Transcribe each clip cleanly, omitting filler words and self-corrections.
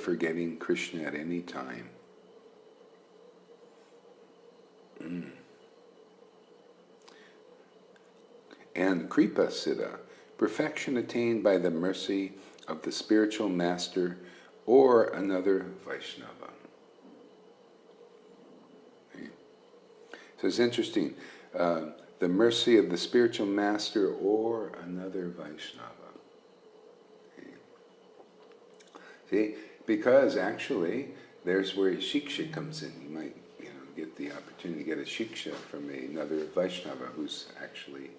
forgetting Krishna at any time. And Kripa Siddha, perfection attained by the mercy of the spiritual master or another Vaishnava. Okay. So it's interesting, the mercy of the spiritual master or another Vaishnava. Okay. See, because actually there's where shiksha comes in. You might get the opportunity to get a shiksha from another Vaishnava who's actually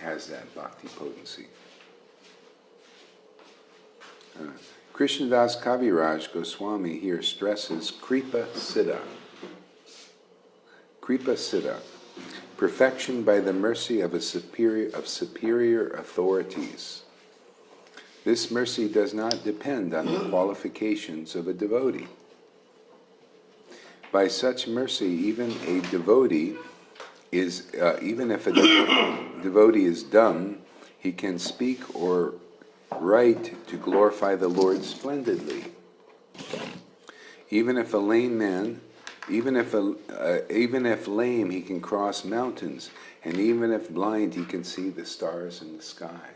has that bhakti potency. Krishnadas Kaviraj Goswami here stresses Kripa Siddha. Kripa Siddha, perfection by the mercy of superior authorities. This mercy does not depend on the qualifications of a devotee. By such mercy, even a devotee is, even if a devotee is dumb, he can speak or write to glorify the Lord splendidly. Even if a lame man, even if lame, he can cross mountains, and even if blind, he can see the stars in the sky.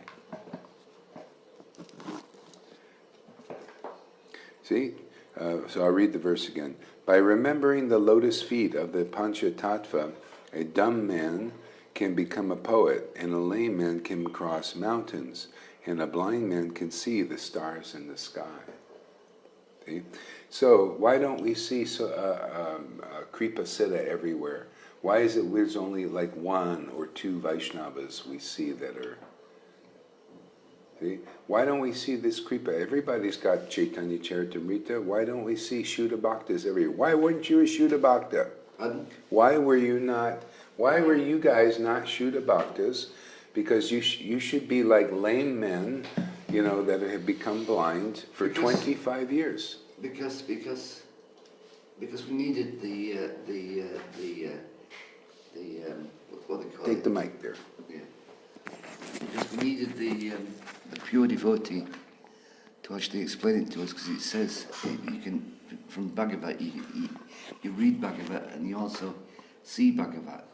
See? So I'll read the verse again. By remembering the lotus feet of the Panchatattva, a dumb man can become a poet, and a lame man can cross mountains, and a blind man can see the stars in the sky. See? So why don't we see Kripa Siddha everywhere? Why is it there's only like one or two Vaishnavas we see that are... See? Why don't we see this Kripa? Everybody's got Caitanya-caritāmṛta. Why don't we see Shuddha Bhaktas everywhere? Why weren't you a Shuddha Bhakta? Pardon? Why were you guys not Shuddha Bhaktas? Because you should be like lame men, that have become blind for 25 years. Because we needed the what they call Take it? the mic there. Yeah. Because we needed the pure devotee to actually explain it to us, because it says you can, from Bhagavad, you read Bhagavad and you also see Bhagavad,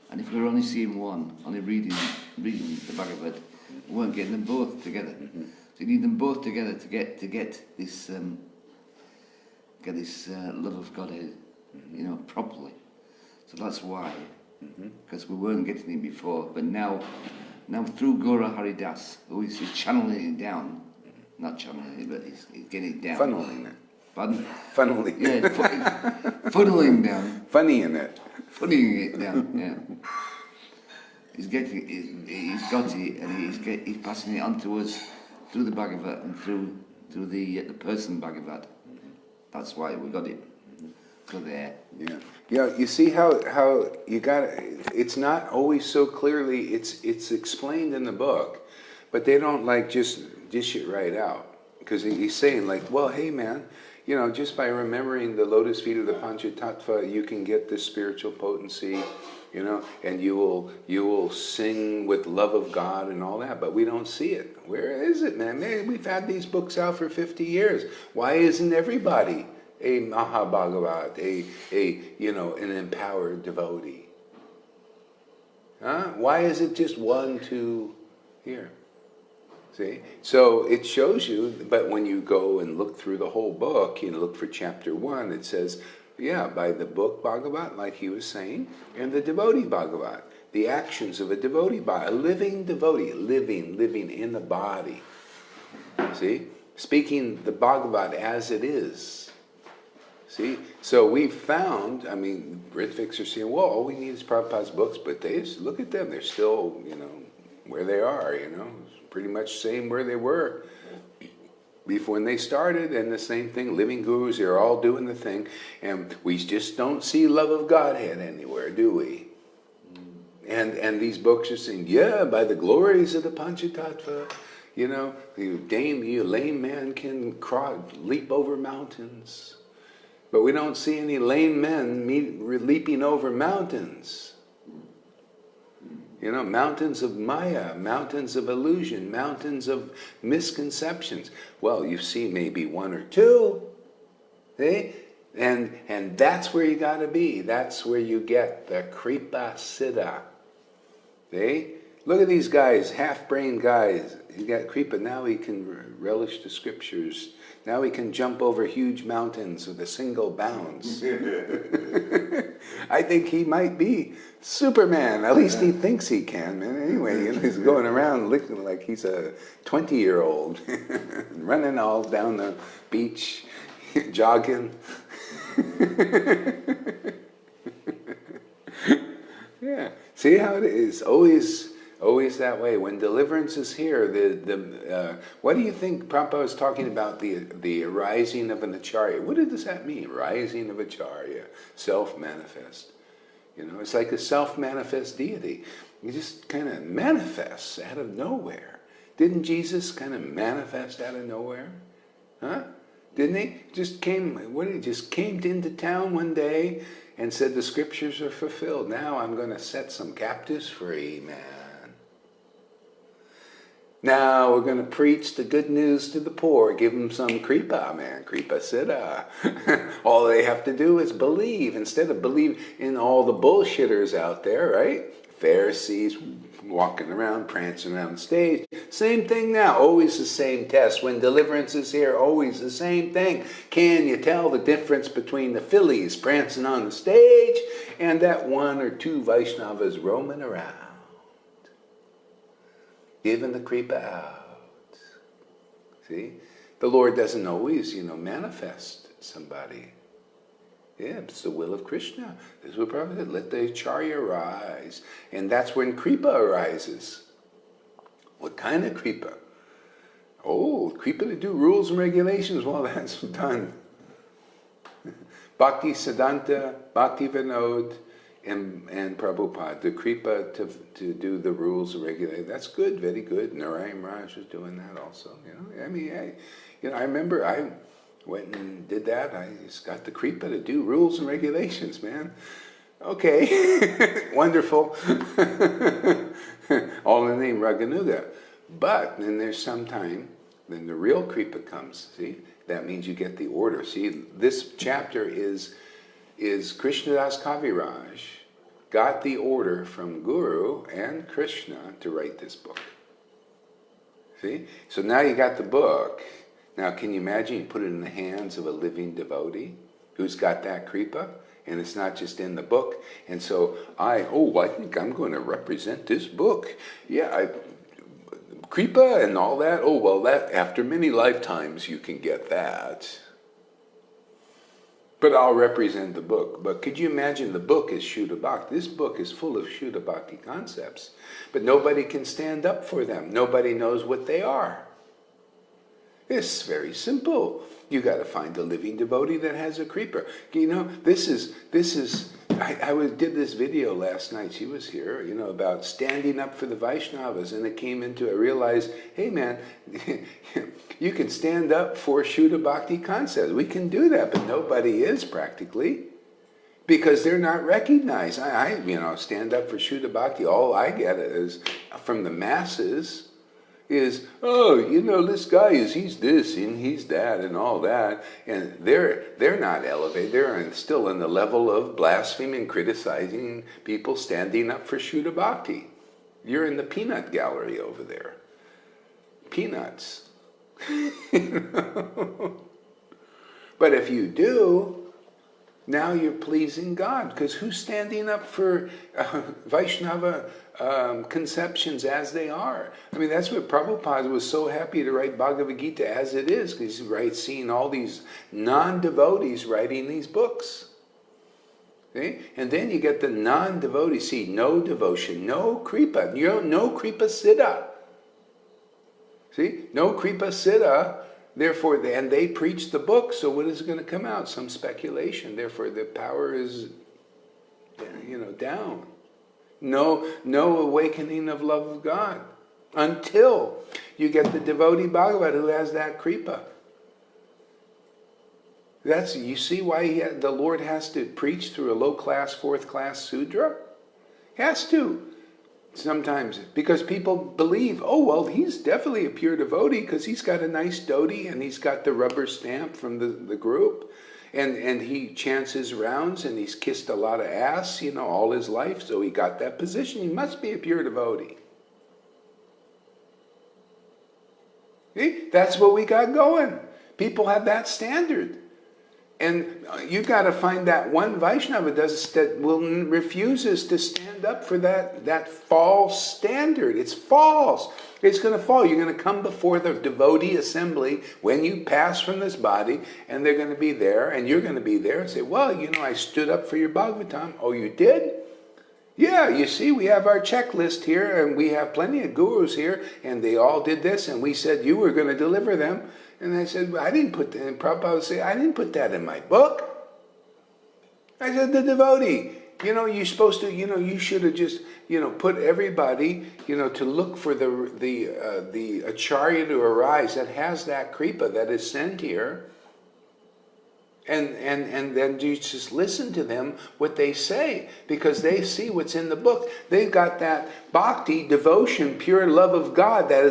And if we were only seeing one, only reading the Bhagavad, we weren't getting them both together. Mm-hmm. So you need them both together to get this love of Godhead, properly. So that's why, because we weren't getting it before, but now through Gaurahari Das, who is channeling it down, not channeling it, but he's getting it down. Funneling it. Pardon? Funneling. Yeah, funneling down. Funnying it. Funneling it down, yeah. He's got it, and he's passing it on to us through the Bhagavad and through the person Bhagavad. That's why we got it. So there. Yeah. Yeah, you see how you got it's not always so clearly, it's explained in the book, but they don't just dish it right out. Because he's saying well, hey man, just by remembering the lotus feet of the Panchatattva, you can get this spiritual potency, and you will sing with love of God and all that, but we don't see it. Where is it, man? We've had these books out for 50 years. Why isn't everybody a Mahabhagavat, an empowered devotee? Huh? Why is it just 1, 2 here? See? So it shows you, but when you go and look through the whole book, look for chapter 1, it says, by the book Bhagavat, like he was saying, and the devotee Bhagavat, the actions of a devotee, a living devotee, living in the body. See? Speaking the Bhagavat as it is. See? So we've found, Rithviks are saying, well, all we need is Prabhupada's books, but look at them, they're still, where they are, pretty much same where they were before when they started, and the same thing, living gurus, they're all doing the thing, and we just don't see love of Godhead anywhere, do we? And these books are saying, by the glories of the Panchatattva, the lame man can leap over mountains. But we don't see any lame men leaping over mountains. mountains of Maya, mountains of illusion, mountains of misconceptions. Well, you see maybe one or two, see? And that's where you got to be. That's where you get the Kripa Siddha. See? Look at these guys, half-brained guys. You got Kripa, now he can relish the scriptures. Now he can jump over huge mountains with a single bounce. I think he might be Superman. At least he thinks he can, man. Anyway, he's going around looking like he's a 20-year-old, running all down the beach, jogging. Yeah. See how it is? Always that way. When deliverance is here, what do you think Prabhupada was talking about, the arising of an acharya? What does that mean, rising of acharya? Self-manifest. It's like a self-manifest deity. He just kind of manifests out of nowhere. Didn't Jesus kind of manifest out of nowhere? Huh? Didn't he? Just came into town one day and said the scriptures are fulfilled. Now I'm going to set some captives free, man. Now we're going to preach the good news to the poor. Give them some kripa, man. Kripa siddha. All they have to do is believe. Instead of believe in all the bullshitters out there, right? Pharisees walking around, prancing around the stage. Same thing now. Always the same test. When deliverance is here, always the same thing. Can you tell the difference between the fillies prancing on the stage and that one or two Vaishnavas roaming around? Giving the kripa out. See? The Lord doesn't always, manifest somebody. Yeah, it's the will of Krishna. This is what Prabhupada said. Let the acharya rise. And that's when kripa arises. What kind of kripa? Oh, kripa to do rules and regulations. Well, that's done. Bhakti Siddhanta, Bhakti Vinod, and Prabhupada, the kripa to do the rules and regulations. That's good, very good. Narayan Raj was doing that also. I remember I went and did that. I just got the kripa to do rules and regulations, man. Okay, wonderful. All in the name Raganuga. But then there's some time, then the real kripa comes. See, that means you get the order. See, this chapter is Krishnadas Kaviraj got the order from Guru and Krishna to write this book. See? So now you got the book. Now can you imagine you put it in the hands of a living devotee who's got that kripa? And it's not just in the book. And so I think I'm going to represent this book. Yeah, kripa and all that. Oh, well, that after many lifetimes you can get that. But I'll represent the book. But could you imagine the book is Shuddha Bhakti? This book is full of Shuddha Bhakti concepts. But nobody can stand up for them. Nobody knows what they are. It's very simple. You got to find a living devotee that has a kripa. This is. I did this video last night. She was here, about standing up for the Vaishnavas, and it came into. I realized, hey man, you can stand up for Shuddha Bhakti concepts. We can do that, but nobody is practically, because they're not recognized. I stand up for Shuddha Bhakti. All I get is from the masses. Is, this guy he's this and he's that and all that, and they're not elevated. They're still in the level of blaspheming, criticizing people standing up for Shuddha Bhakti. You're in the peanut gallery over there. Peanuts. But if you do, now you're pleasing God, because who's standing up for Vaishnava conceptions as they are? I mean, that's what Prabhupada was so happy to write Bhagavad-Gita as it is, because he's seeing all these non-devotees writing these books. See? And then you get the non-devotees, see, no devotion, no kripa, no kripa siddha. See, no kripa siddha. Therefore, and they preach the book, so what is going to come out? Some speculation. Therefore, the power is, down. No awakening of love of God until you get the devotee Bhagavat who has that kripa. You see why the Lord has to preach through a low-class, fourth-class Sudra? He has to. Sometimes, because people believe, oh, well, he's definitely a pure devotee because he's got a nice dhoti and he's got the rubber stamp from the group. And he chants his rounds and he's kissed a lot of ass, all his life. So he got that position. He must be a pure devotee. See? That's what we got going. People have that standard. And you got to find that one Vaishnava that refuses to stand up for that false standard. It's false. It's going to fall. You're going to come before the devotee assembly when you pass from this body, and they're going to be there, and you're going to be there and say, well, I stood up for your Bhagavatam. Oh, you did? Yeah, you see, we have our checklist here, and we have plenty of gurus here, and they all did this, and we said you were going to deliver them. And I said, well, I didn't put that, and Prabhupada would say, I didn't put that in my book. I said, the devotee, you're supposed to, you should have just, put everybody, to look for the acharya to arise that has that kripa that is sent here. And then you just listen to them, what they say, because they see what's in the book. They've got that bhakti, devotion, pure love of God that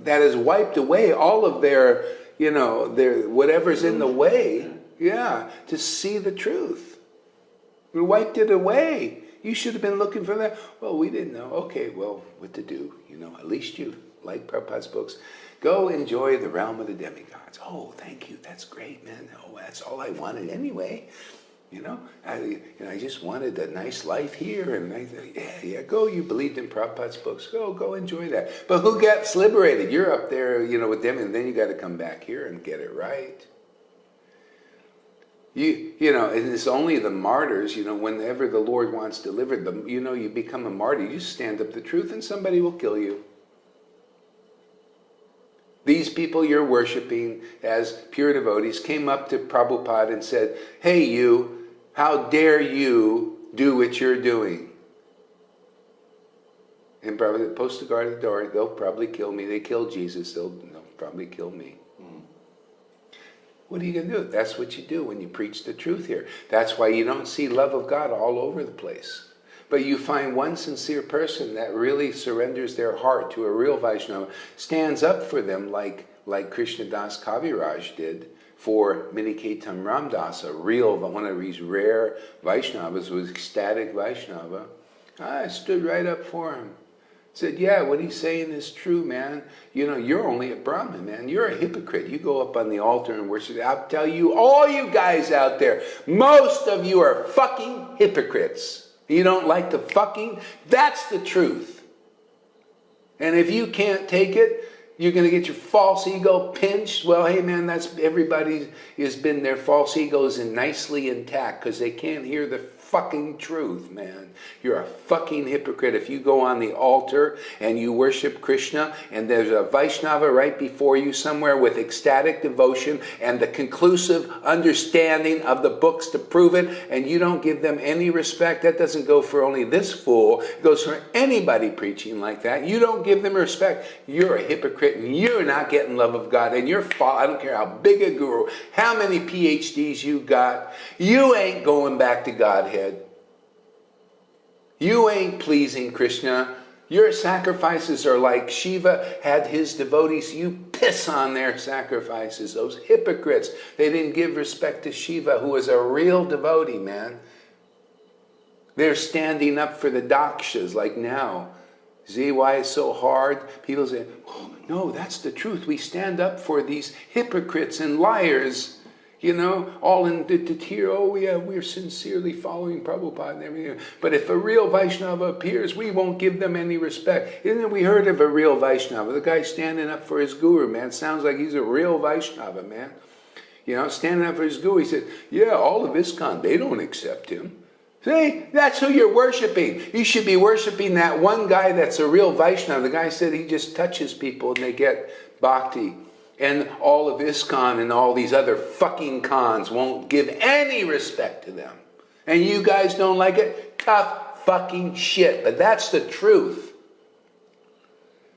has wiped away all of their whatever's in the way. Yeah, to see the truth. We wiped it away. You should have been looking for that. Well, we didn't know. Okay, well, what to do? At least you like Prabhupada's books. Go enjoy the realm of the demigods. Oh, thank you. That's great, man. Oh, that's all I wanted anyway. I just wanted a nice life here. And I thought, yeah, go. You believed in Prabhupada's books. Go enjoy that. But who gets liberated? You're up there, with them, and then you got to come back here and get it right. And it's only the martyrs, whenever the Lord wants delivered them, you become a martyr. You stand up the truth and somebody will kill you. These people you're worshipping as pure devotees came up to Prabhupada and said, hey you, how dare you do what you're doing? And Prabhupada, post the guard at the door, they'll probably kill me. They killed Jesus, they'll probably kill me. What are you going to do? That's what you do when you preach the truth here. That's why you don't see love of God all over the place. But you find one sincere person that really surrenders their heart to a real Vaishnava, stands up for them like Krishnadas Kaviraj did for Caitanya-caritāmṛta, a real, one of these rare Vaishnavas, was ecstatic Vaishnava. I stood right up for him. Said, yeah, what he's saying is true, man. You're only a Brahmin, man. You're a hypocrite. You go up on the altar and worship. I'll tell you, all you guys out there, most of you are fucking hypocrites. You don't like the fucking, that's the truth. And if you can't take it, you're going to get your false ego pinched. Well, hey man, that's everybody has been their false egos and nicely intact because they can't hear the fucking truth, man. You're a fucking hypocrite if you go on the altar and you worship Krishna and there's a Vaishnava right before you somewhere with ecstatic devotion and the conclusive understanding of the books to prove it, and you don't give them any respect. That doesn't go for only this fool. It goes for anybody preaching like that. You don't give them respect. You're a hypocrite and you're not getting love of God, and you're I don't care how big a guru, how many PhDs you got, you ain't going back to Godhead. You ain't pleasing Krishna. Your sacrifices are like Shiva had his devotees. You piss on their sacrifices. Those hypocrites. They didn't give respect to Shiva, who was a real devotee, man. They're standing up for the dakshas like now. See why it's so hard? People say, oh, no, that's the truth. We stand up for these hypocrites and liars. All in the tear, oh yeah, we're sincerely following Prabhupada and everything. But if a real Vaishnava appears, we won't give them any respect. Isn't it we heard of a real Vaishnava? The guy standing up for his guru, man. Sounds like he's a real Vaishnava, man. Standing up for his guru. He said, yeah, all of ISKCON, they don't accept him. See, that's who you're worshiping. You should be worshiping that one guy that's a real Vaishnava. The guy said he just touches people and they get bhakti. And all of ISKCON and all these other fucking cons won't give any respect to them. And you guys don't like it? Tough fucking shit. But that's the truth.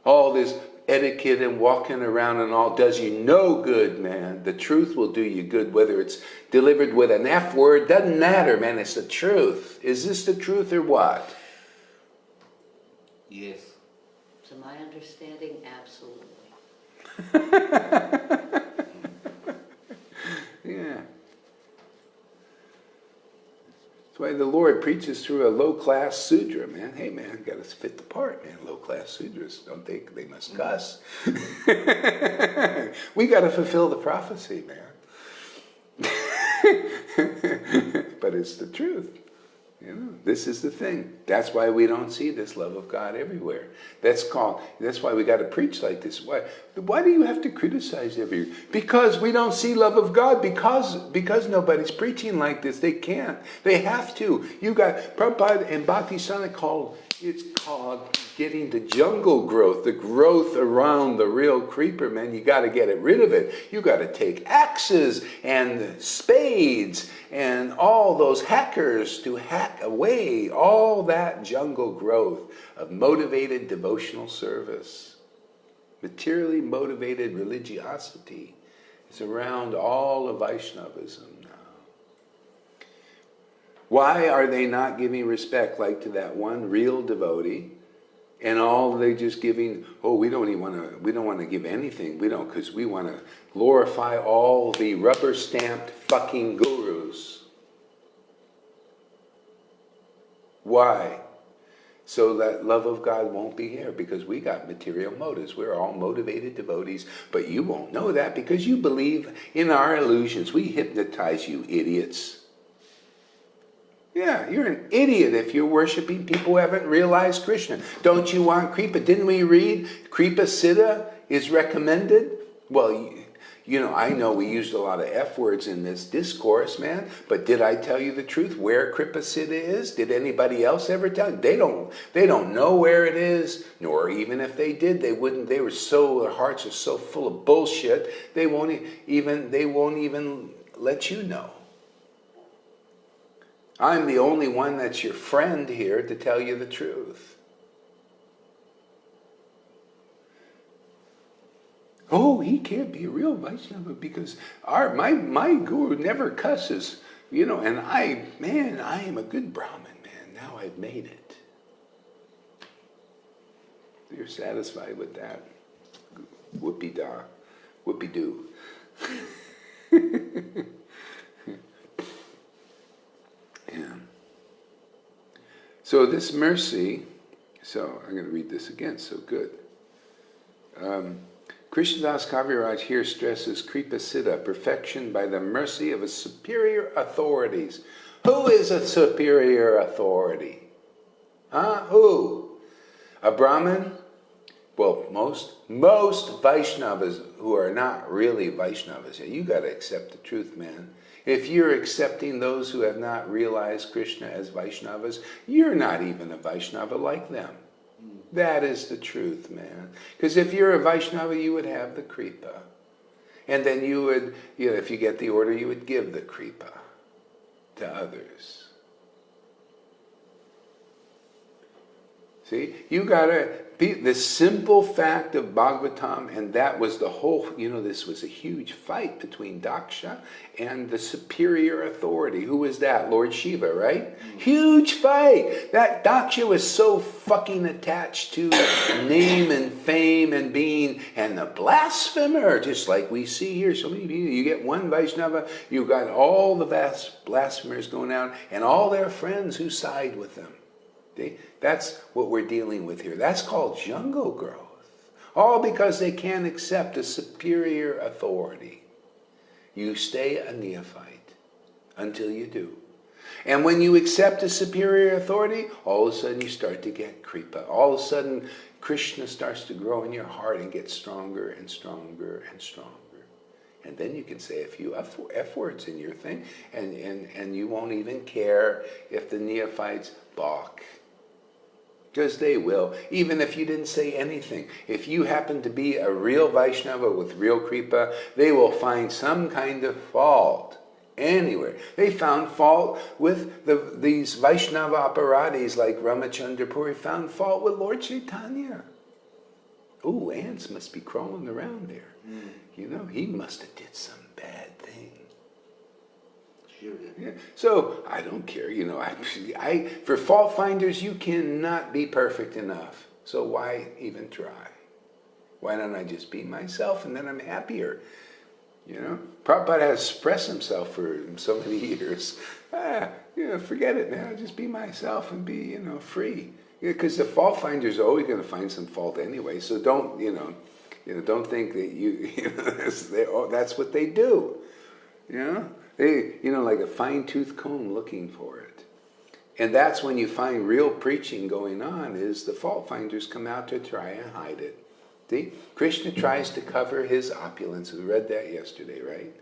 All this etiquette and walking around and all does you no good, man. The truth will do you good, whether it's delivered with an F word. Doesn't matter, man. It's the truth. Is this the truth or what? Yes. To my understanding, absolutely. Yeah. That's why the Lord preaches through a low-class sudra, man. Hey, man, got to fit the part, man. Low-class sudras, don't they must cuss. We got to fulfill the prophecy, man. But it's the truth. You know, this is the thing. That's why we don't see this love of God everywhere. That's why we got to preach like this. Why do you have to criticize everywhere? Because we don't see love of God. Because nobody's preaching like this. They can't. They have to. You got Prabhupada and Bhakti it's called getting the jungle growth, the growth around the real creeper, man. You got to get rid of it. You got to take axes and spades and all those hackers to hack away all that jungle growth of motivated devotional service. Materially motivated religiosity is around all of Vaishnavism now. Why are they not giving respect like to that one real devotee? And all they just giving, we don't want to give anything. We don't, because we want to glorify all the rubber-stamped fucking gurus. Why? So that love of God won't be here, because we got material motives. We're all motivated devotees, but you won't know that because you believe in our illusions. We hypnotize you, idiots. Yeah, you're an idiot if you're worshiping people who haven't realized Krishna. Don't you want Kripa? Didn't we read Kripa Siddha is recommended? Well, you know, I know we used a lot of F words in this discourse, man, but did I tell you the truth where Kripa Siddha is? Did anybody else ever tell you? They don't know where it is, nor even if they did, they wouldn't. Their hearts are so full of bullshit, they won't even let you know. I'm the only one that's your friend here to tell you the truth. Oh, he can't be a real Vaishnava because my guru never cusses, you know, and I am a good Brahmin, man. Now I've made it. You're satisfied with that? Whoopie-da, whoopie-doo. Yeah. So this mercy, so I'm going to read this again, so good. Krishnadas Kaviraj here stresses Kripa Siddha, perfection by the mercy of a superior authorities. Who is a superior authority? Who? A Brahmin? Well, most Vaishnavas who are not really Vaishnavas, you got to accept the truth, man. If you're accepting those who have not realized Krishna as Vaishnavas, you're not even a Vaishnava like them. That is the truth, man. Because if you're a Vaishnava, you would have the Kripa. And then you would, if you get the order, you would give the Kripa to others. See, you gotta be the simple fact of Bhagavatam, and that was the whole, this was a huge fight between Daksha and the superior authority. Who was that? Lord Shiva, right? Huge fight. That Daksha was so fucking attached to name and fame and being, and the blasphemer, just like we see here. So many people, you get one Vaishnava, you've got all the blasphemers going out, and all their friends who side with them. See? That's what we're dealing with here. That's called jungle growth. All because they can't accept a superior authority. You stay a neophyte until you do. And when you accept a superior authority, all of a sudden you start to get Kripa. All of a sudden Krishna starts to grow in your heart and get stronger and stronger and stronger. And then you can say a few F words in your thing, and you won't even care if the neophytes balk. Because they will, even if you didn't say anything. If you happen to be a real Vaishnava with real Kripa, they will find some kind of fault anywhere. They found fault with these Vaishnava aparadis like Ramachandra Puri, found fault with Lord Chaitanya. Oh, ants must be crawling around there. He must have did some bad thing. Yeah. So I don't care, for fault finders, you cannot be perfect enough. So why even try? Why don't I just be myself and then I'm happier? You know, Prabhupada has expressed himself for so many years. Forget it, man. I'll just be myself and be, free. Because the fault finder's always going to find some fault anyway. So don't, don't think that that's what they do. They, like a fine-tooth comb looking for it. And that's when you find real preaching going on, is the fault finders come out to try and hide it. See? Krishna tries to cover his opulences. We read that yesterday, right?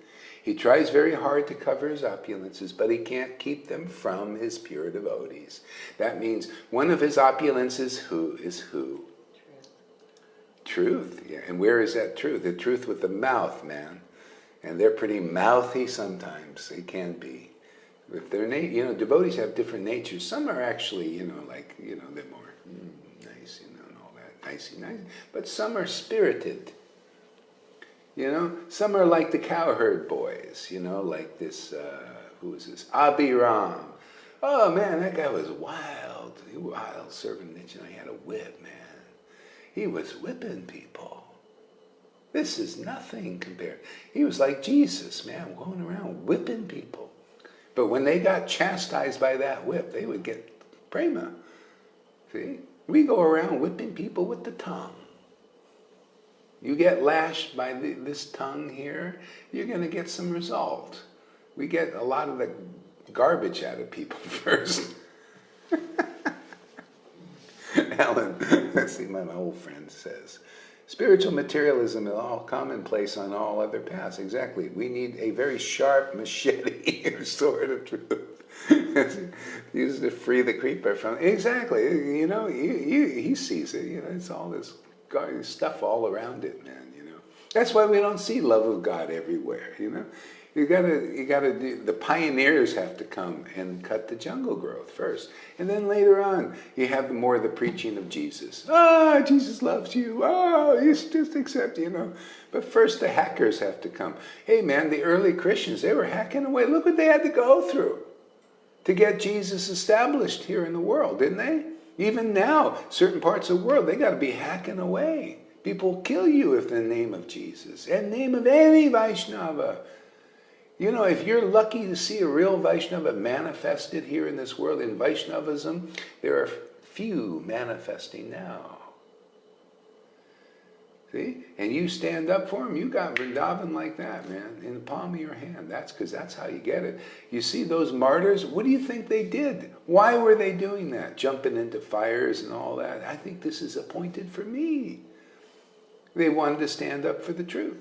He tries very hard to cover his opulences, but he can't keep them from his pure devotees. That means one of his opulences is who? Truth. Yeah. And where is that truth? The truth with the mouth, man. And they're pretty mouthy sometimes. They can be. If they're, devotees have different natures. Some are actually, they're more nice, and all that, nicey nice. But some are spirited. Some are like the cowherd boys, like this, who is this? Abhiram. Oh man, that guy was wild. He was wild serving Nitin. He had a whip, man. He was whipping people. This is nothing compared. He was like Jesus, man, going around whipping people. But when they got chastised by that whip, they would get prema. See? We go around whipping people with the tongue. You get lashed by this tongue here, you're going to get some result. We get a lot of the garbage out of people first. Alan, let's see, my old friend says, spiritual materialism is all commonplace on all other paths. Exactly. We need a very sharp machete or sword of truth. Used to free the creeper from... Exactly. He sees it. It's all this stuff all around it, man. That's why we don't see love of God everywhere. You gotta do, the pioneers have to come and cut the jungle growth first, and then later on you have more of the preaching of Jesus. Jesus loves you. You just accept, But first the hackers have to come. Hey man, the early Christians, they were hacking away. Look what they had to go through to get Jesus established here in the world, didn't they? Even now, certain parts of the world, they got to be hacking away. People will kill you if in the name of Jesus, in the name of any Vaishnava. If you're lucky to see a real Vaishnava manifested here in this world in Vaishnavism, there are few manifesting now. See? And you stand up for them, you got Vrindavan like that, man, in the palm of your hand. That's how you get it. You see those martyrs, what do you think they did? Why were they doing that? Jumping into fires and all that. I think this is appointed for me. They wanted to stand up for the truth.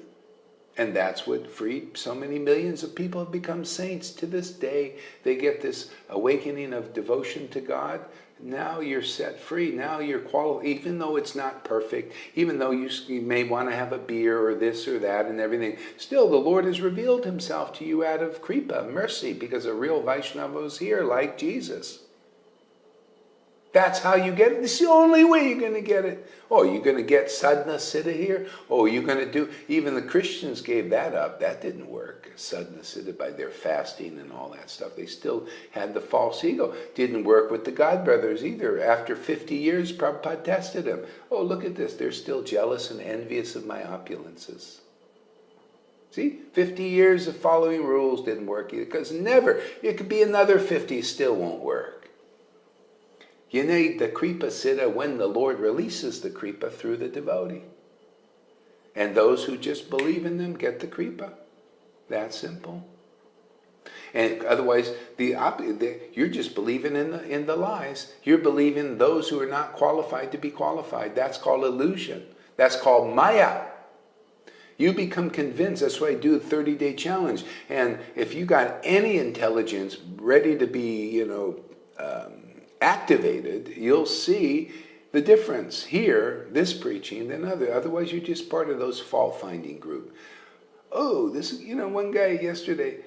And that's what freed so many millions of people have become saints to this day. They get this awakening of devotion to God. Now you're set free. Now you're qualified, even though it's not perfect, even though you may want to have a beer or this or that and everything. Still, the Lord has revealed himself to you out of kripa, mercy, because a real Vaishnava is here like Jesus. That's how you get it. It's the only way you're going to get it. Oh, you're going to get sadhana siddha here? Oh, you're going to do... Even the Christians gave that up. That didn't work. Sadhana siddha by their fasting and all that stuff. They still had the false ego. Didn't work with the God brothers either. After 50 years, Prabhupada tested them. Oh, look at this. They're still jealous and envious of my opulences. See? 50 years of following rules didn't work either. Because never. It could be another 50, still won't work. You need the kripa siddha when the Lord releases the kripa through the devotee. And those who just believe in them get the kripa. That simple. And otherwise, you're just believing in the lies. You're believing those who are not qualified to be qualified. That's called illusion. That's called maya. You become convinced. That's why I do a 30-day challenge. And if you got any intelligence ready to be, activated, you'll see the difference here, this preaching, than other. Otherwise, you're just part of those fault-finding group. Oh, this is, one guy yesterday,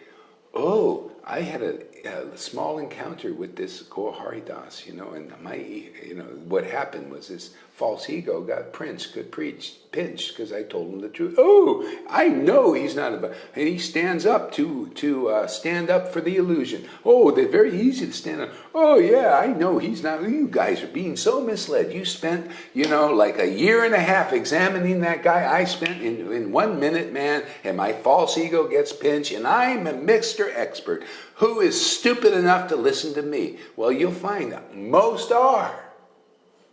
I had a small encounter with this Gaurahari Das, and what happened was this false ego got pinched because I told him the truth. Oh, I know he's not about, and he stands up to stand up for the illusion. Oh, they're very easy to stand up. Oh yeah, I know he's not. You guys are being so misled. You spent, like a year and a half examining that guy. I spent in 1 minute, man, and my false ego gets pinched, and I'm a Mr. Expert. Who is stupid enough to listen to me? Well, you'll find that most are.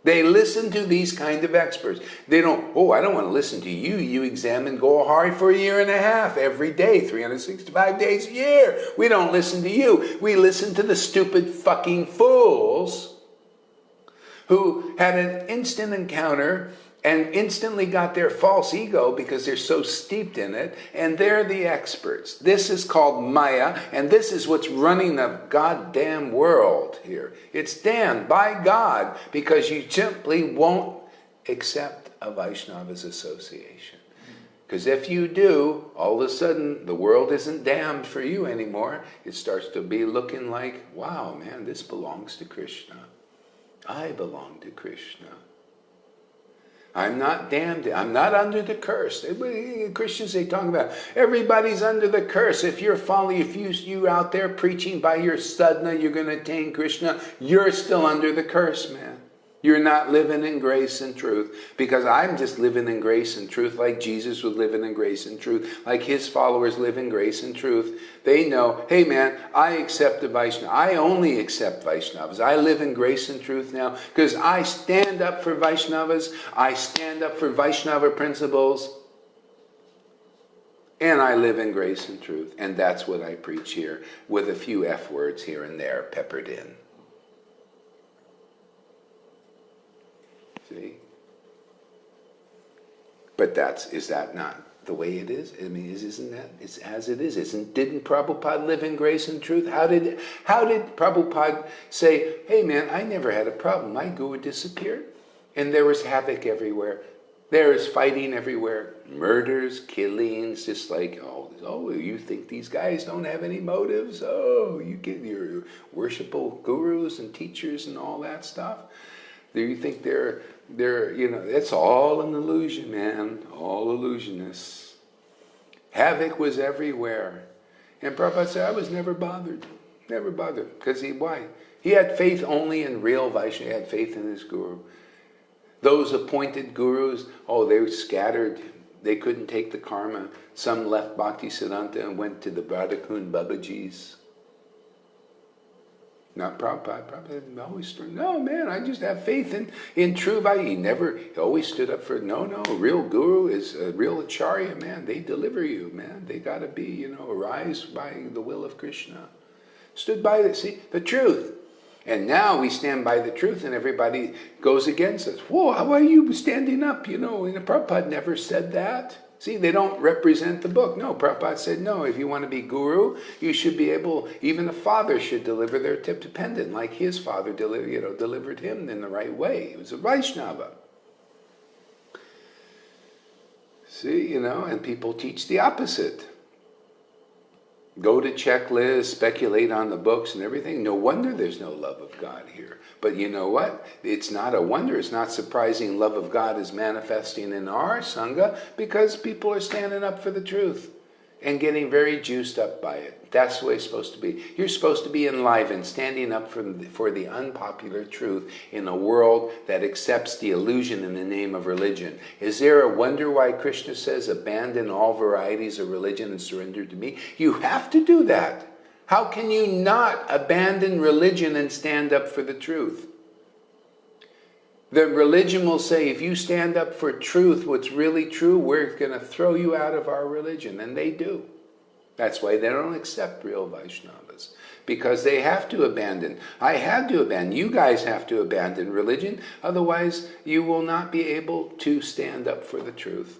They listen to these kind of experts. They don't, I don't want to listen to you. You examine Gaurahari for a year and a half, every day, 365 days a year. We don't listen to you. We listen to the stupid fucking fools who had an instant encounter and instantly got their false ego because they're so steeped in it, and they're the experts. This is called Maya, and this is what's running the goddamn world here. It's damned by God because you simply won't accept a Vaishnava's association. Because if you do, all of a sudden the world isn't damned for you anymore. It starts to be looking like, wow, man, this belongs to Krishna. I belong to Krishna. I'm not damned. I'm not under the curse. Christians, they talk about everybody's under the curse. If you're you're out there preaching by your sadhana, you're going to attain Krishna, you're still under the curse, man. You're not living in grace and truth. Because I'm just living in grace and truth like Jesus was living in grace and truth. Like his followers live in grace and truth. They know, hey man, I accept the Vaishnava. I only accept Vaishnavas. I live in grace and truth now because I stand up for Vaishnavas. I stand up for Vaishnava principles. And I live in grace and truth. And that's what I preach here with a few F words here and there peppered in. See? But is that not the way it is? I mean, isn't that, it's as it is. Didn't Prabhupada live in grace and truth? How did Prabhupada say, hey man, I never had a problem. My guru disappeared. And there was havoc everywhere. There is fighting everywhere. Murders, killings, just like, oh, you think these guys don't have any motives? Oh, you get your worshipful gurus and teachers and all that stuff. Do you think they're it's all an illusion, man. All illusionists. Havoc was everywhere. And Prabhupada said, I was never bothered. Never bothered. Because why? He had faith only in real Vaishnava. He had faith in his guru. Those appointed gurus, they were scattered. They couldn't take the karma. Some left Bhakti Siddhanta and went to the Bradakun Babajis. Not Prabhupada. Prabhupada always stood, no man, I just have faith in true Vaishnava. He always stood up for, no, real guru is a real acharya, man. They deliver you, man. They got to be, arise by the will of Krishna. Stood by the truth. And now we stand by the truth and everybody goes against us. Whoa, how are you standing up? And Prabhupada never said that. See, they don't represent the book. No, Prabhupada said, no, if you want to be guru, you should be able, even a father should deliver their dependent, like his father delivered him in the right way. He was a Vaishnava. See, and people teach the opposite. Go to checklists, speculate on the books and everything. No wonder there's no love of God here. But you know what? It's not a wonder. It's not surprising love of God is manifesting in our Sangha because people are standing up for the truth and getting very juiced up by it. That's the way it's supposed to be. You're supposed to be enlivened, standing up for the unpopular truth in a world that accepts the illusion in the name of religion. Is there a wonder why Krishna says, abandon all varieties of religion and surrender to me? You have to do that. How can you not abandon religion and stand up for the truth? The religion will say, if you stand up for truth, what's really true, we're going to throw you out of our religion. And they do. That's why they don't accept real Vaishnavas. Because they have to abandon. I had to abandon. You guys have to abandon religion. Otherwise, you will not be able to stand up for the truth.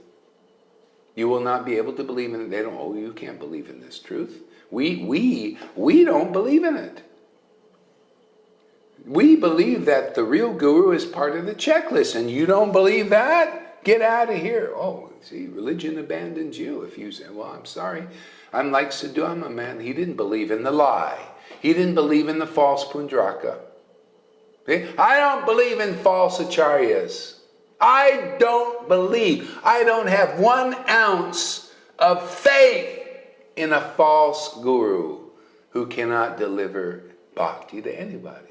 You will not be able to believe in it. They don't, you can't believe in this truth. We don't believe in it. We believe that the real guru is part of the checklist, and you don't believe that? Get out of here. Oh, see, religion abandons you if you say, well, I'm sorry. Unlike Sudama, man, he didn't believe in the lie. He didn't believe in the false pundraka. Okay? I don't believe in false acharyas. I don't have 1 ounce of faith in a false guru who cannot deliver bhakti to anybody.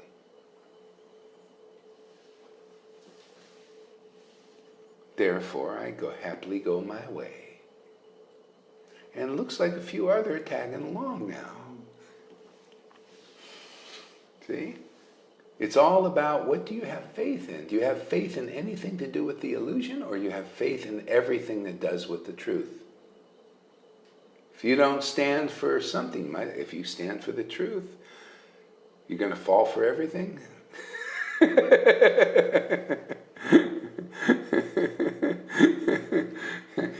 Therefore, I happily go my way. And it looks like a few other are tagging along now. See? It's all about, what do you have faith in? Do you have faith in anything to do with the illusion, or you have faith in everything that does with the truth? If you don't stand for something, if you stand for the truth, you're going to fall for everything?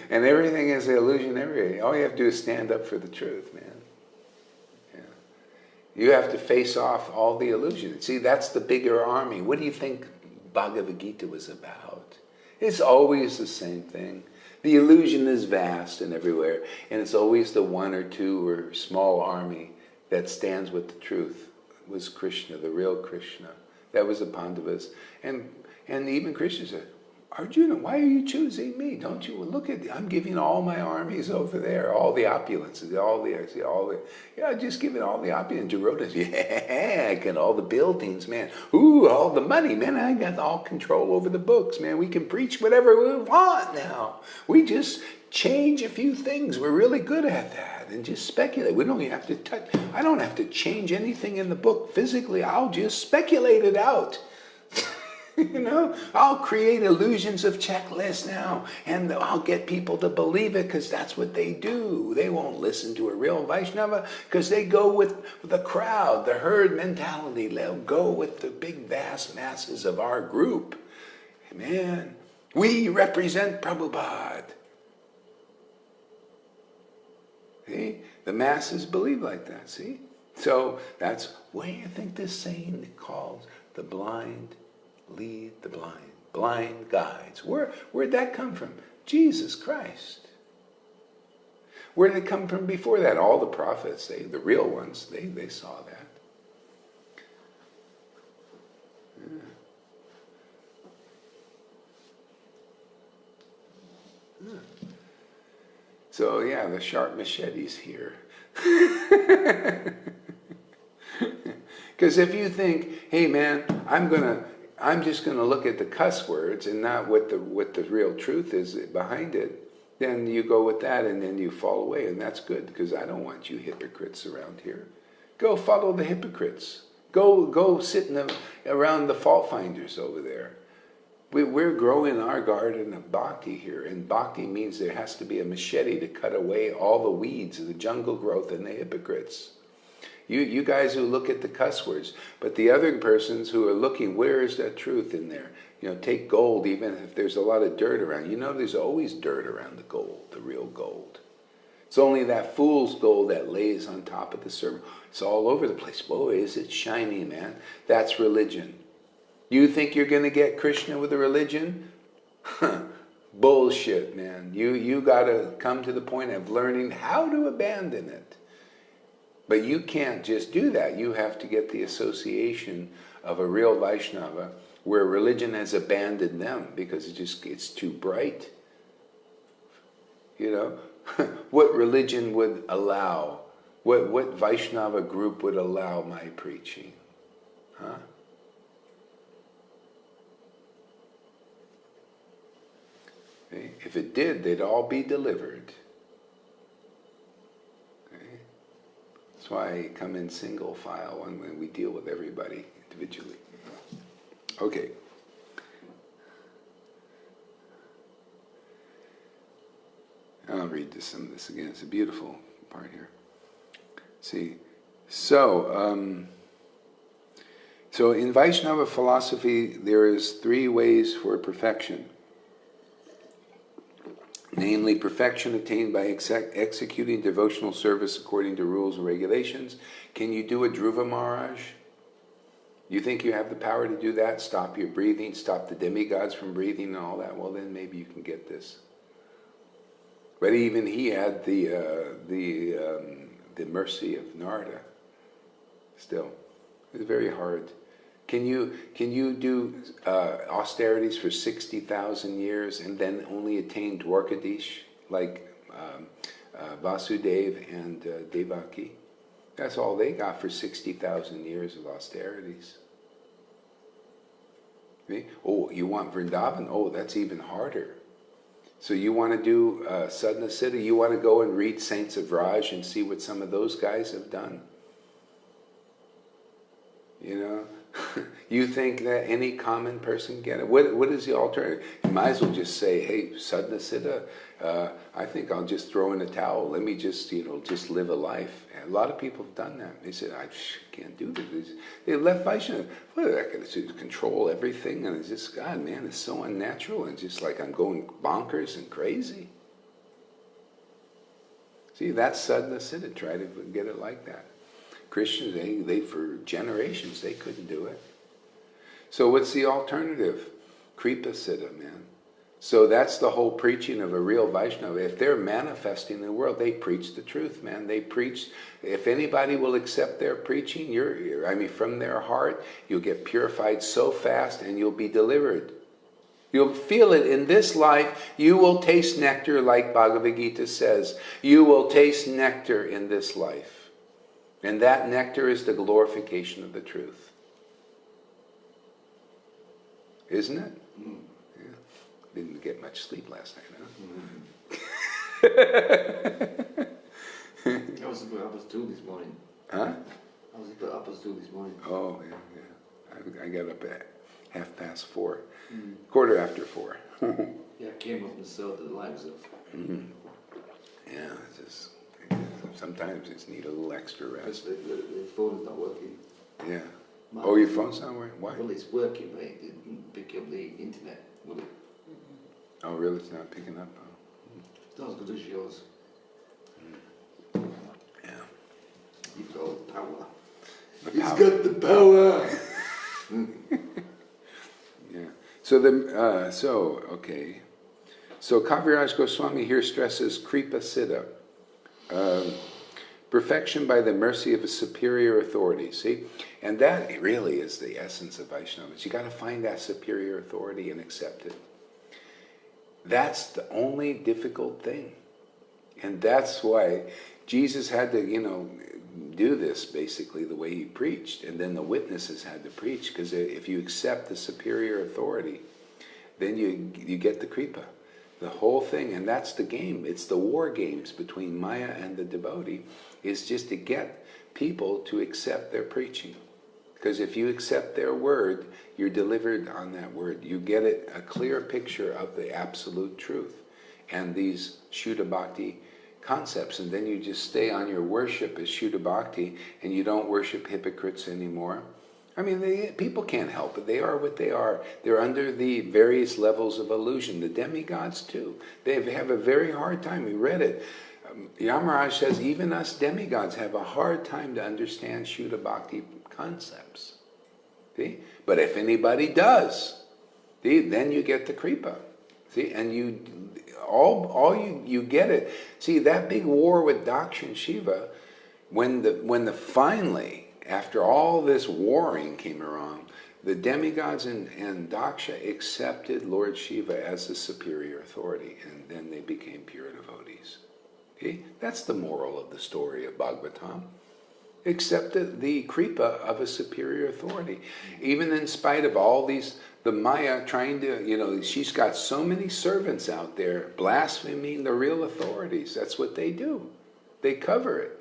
And everything is an illusion everywhere. All you have to do is stand up for the truth, man. Yeah. You have to face off all the illusions. See, that's the bigger army. What do you think Bhagavad-Gita was about? It's always the same thing. The illusion is vast and everywhere, and it's always the 1 or 2 or small army that stands with the truth. It was Krishna, the real Krishna. That was the Pandavas. And even Krishna said, Arjuna, why are you choosing me? Don't you look at, I'm giving all my armies over there, all the opulences, just giving all the opulence. Duryodhana, yeah, I got all the buildings, man. Ooh, all the money, man. I got all control over the books, man. We can preach whatever we want now. We just change a few things. We're really good at that. And just speculate. We don't even have to touch. I don't have to change anything in the book physically. I'll just speculate it out. I'll create illusions of checklists now, and I'll get people to believe it, because that's what they do. They won't listen to a real Vaishnava because they go with the crowd, the herd mentality. They'll go with the big vast masses of our group. Man, we represent Prabhupada. See? The masses believe like that, see? So that's what do you think this saying calls the blind lead the blind. Blind guides. Where'd that come from? Jesus Christ. Where did it come from before that? All the prophets, the real ones, they saw that. Yeah. So yeah, the sharp machetes here. Because if you think, hey man, I'm just going to look at the cuss words and not what the real truth is behind it, then you go with that and then you fall away, and that's good, because I don't want you hypocrites around here. Go follow the hypocrites. Go sit around the fault finders over there. We're growing our garden of bhakti here, and bhakti means there has to be a machete to cut away all the weeds, the jungle growth, and the hypocrites. You guys who look at the cuss words, but the other persons who are looking, where is that truth in there? Take gold, even if there's a lot of dirt around. There's always dirt around the gold, the real gold. It's only that fool's gold that lays on top of the surface. It's all over the place. Boy, is it shiny, man. That's religion. You think you're going to get Krishna with a religion? Bullshit, man. You got to come to the point of learning how to abandon it. But you can't just do that. You have to get the association of a real Vaishnava where religion has abandoned them because it's too bright. What religion would allow, what Vaishnava group would allow my preaching? Huh? If it did, they'd all be delivered. That's why I come in single file when we deal with everybody individually. Okay. I'll read some of this again. It's a beautiful part here. See, so in Vaishnava philosophy, there is 3 ways for perfection. Namely, perfection attained by executing devotional service according to rules and regulations. Can you do a Dhruva Maharaj? You think you have the power to do that? Stop your breathing, stop the demigods from breathing and all that? Well, then maybe you can get this. But even he had the mercy of Narada. Still, it was very hard. Can you do austerities for 60,000 years and then only attain Dwarkadish like Vasudeva and Devaki? That's all they got for 60,000 years of austerities. See? Oh, you want Vrindavan? Oh, that's even harder. So you want to do Sadhana Siddha? You want to go and read Saints of Raj and see what some of those guys have done? You know? You think that any common person can get it? What is the alternative? You might as well just say, hey, Sadhana Siddha, I think I'll just throw in a towel. Let me just, just live a life. And a lot of people have done that. They said, I can't do this. They left Vaishnava. What are they going to do? Control everything? And it's just, God, man, it's so unnatural. And just like I'm going bonkers and crazy. See, that's Sadhana Siddha. Try to get it like that. Christians, they for generations, they couldn't do it. So what's the alternative? Kripa Siddha, man. So that's the whole preaching of a real Vaishnava. If they're manifesting in the world, they preach the truth, man. They preach. If anybody will accept their preaching, from their heart, you'll get purified so fast and you'll be delivered. You'll feel it in this life. You will taste nectar, like Bhagavad-Gita says. You will taste nectar in this life. And that nectar is the glorification of the truth. Isn't it? Mm. Yeah. Didn't get much sleep last night, huh? I was up at 2 this morning. Huh? I was up at 2 this morning. Oh, yeah. I got up at 4:30. 4:15. Yeah, I came up and saw the lights off. Mm-hmm. Yeah, sometimes it's need a little extra rest. The phone's not working. Yeah. Oh, your phone's not working? Why? Well, it's working, but it didn't pick up the internet, will it? Oh, really? It's not picking up? Oh. It's not as good as yours. Yeah. You've got the power. He's got the power! Yeah. So Kaviraj Goswami here stresses Kripa Siddha. Perfection by the mercy of a superior authority, see? And that really is the essence of Vaishnavas. You got to find that superior authority and accept it. That's the only difficult thing. And that's why Jesus had to, do this basically the way he preached. And then the witnesses had to preach, because if you accept the superior authority, then you get the kripa. The whole thing, and that's the game. It's the war games between Maya and the devotee, is just to get people to accept their preaching. Because if you accept their word, you're delivered on that word. You get a clear picture of the absolute truth and these Shuddha Bhakti concepts. And then you just stay on your worship as Shuddha Bhakti, and you don't worship hypocrites anymore. I mean, people can't help it. They are what they are. They're under the various levels of illusion. The demigods, too. They have a very hard time. We read it. Yamaraj says, even us demigods have a hard time to understand Shuddha Bhakti concepts. See? But if anybody does, see, then you get the kripa. See? And you get it. See, that big war with Daksha and Shiva, when finally, after all this warring came around, the demigods and Daksha accepted Lord Shiva as the superior authority, and then they became pure devotees. Okay? That's the moral of the story of Bhagavatam. Accept the kripa of a superior authority. Even in spite of all these, the Maya trying to, she's got so many servants out there blaspheming the real authorities. That's what they do. They cover it.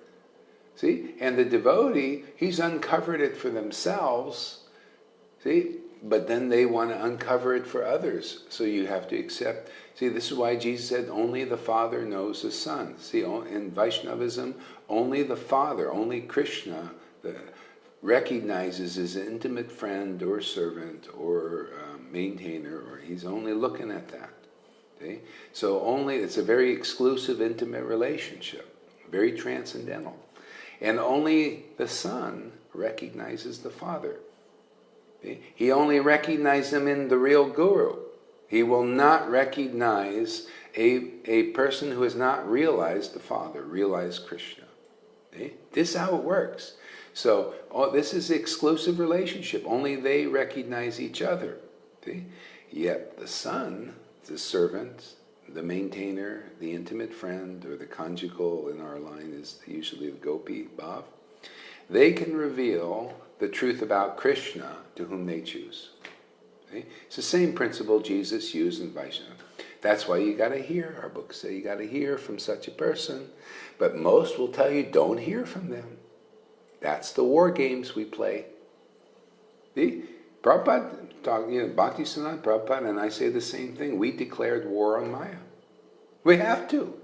See? And the devotee, he's uncovered it for themselves. See? But then they want to uncover it for others. So you have to accept. See, this is why Jesus said, only the Father knows the Son. See, in Vaishnavism, only the Father, only Krishna recognizes his intimate friend or servant or maintainer, or he's only looking at that. See? So it's a very exclusive, intimate relationship, very transcendental. And only the Son recognizes the Father. He only recognizes him in the real Guru. He will not recognize a person who has not realized the Father, realized Krishna. See? This is how it works. So this is the exclusive relationship. Only they recognize each other. See? Yet the son, the servant, the maintainer, the intimate friend, or the conjugal in our line is usually the gopi, bhav, they can reveal the truth about Krishna to whom they choose. See? It's the same principle Jesus used in Vaishnava. That's why you got to hear. Our books say you got to hear from such a person. But most will tell you don't hear from them. That's the war games we play. See? Prabhupada, Bhakti Siddhanta Prabhupada and I say the same thing. We declared war on Maya. We have to.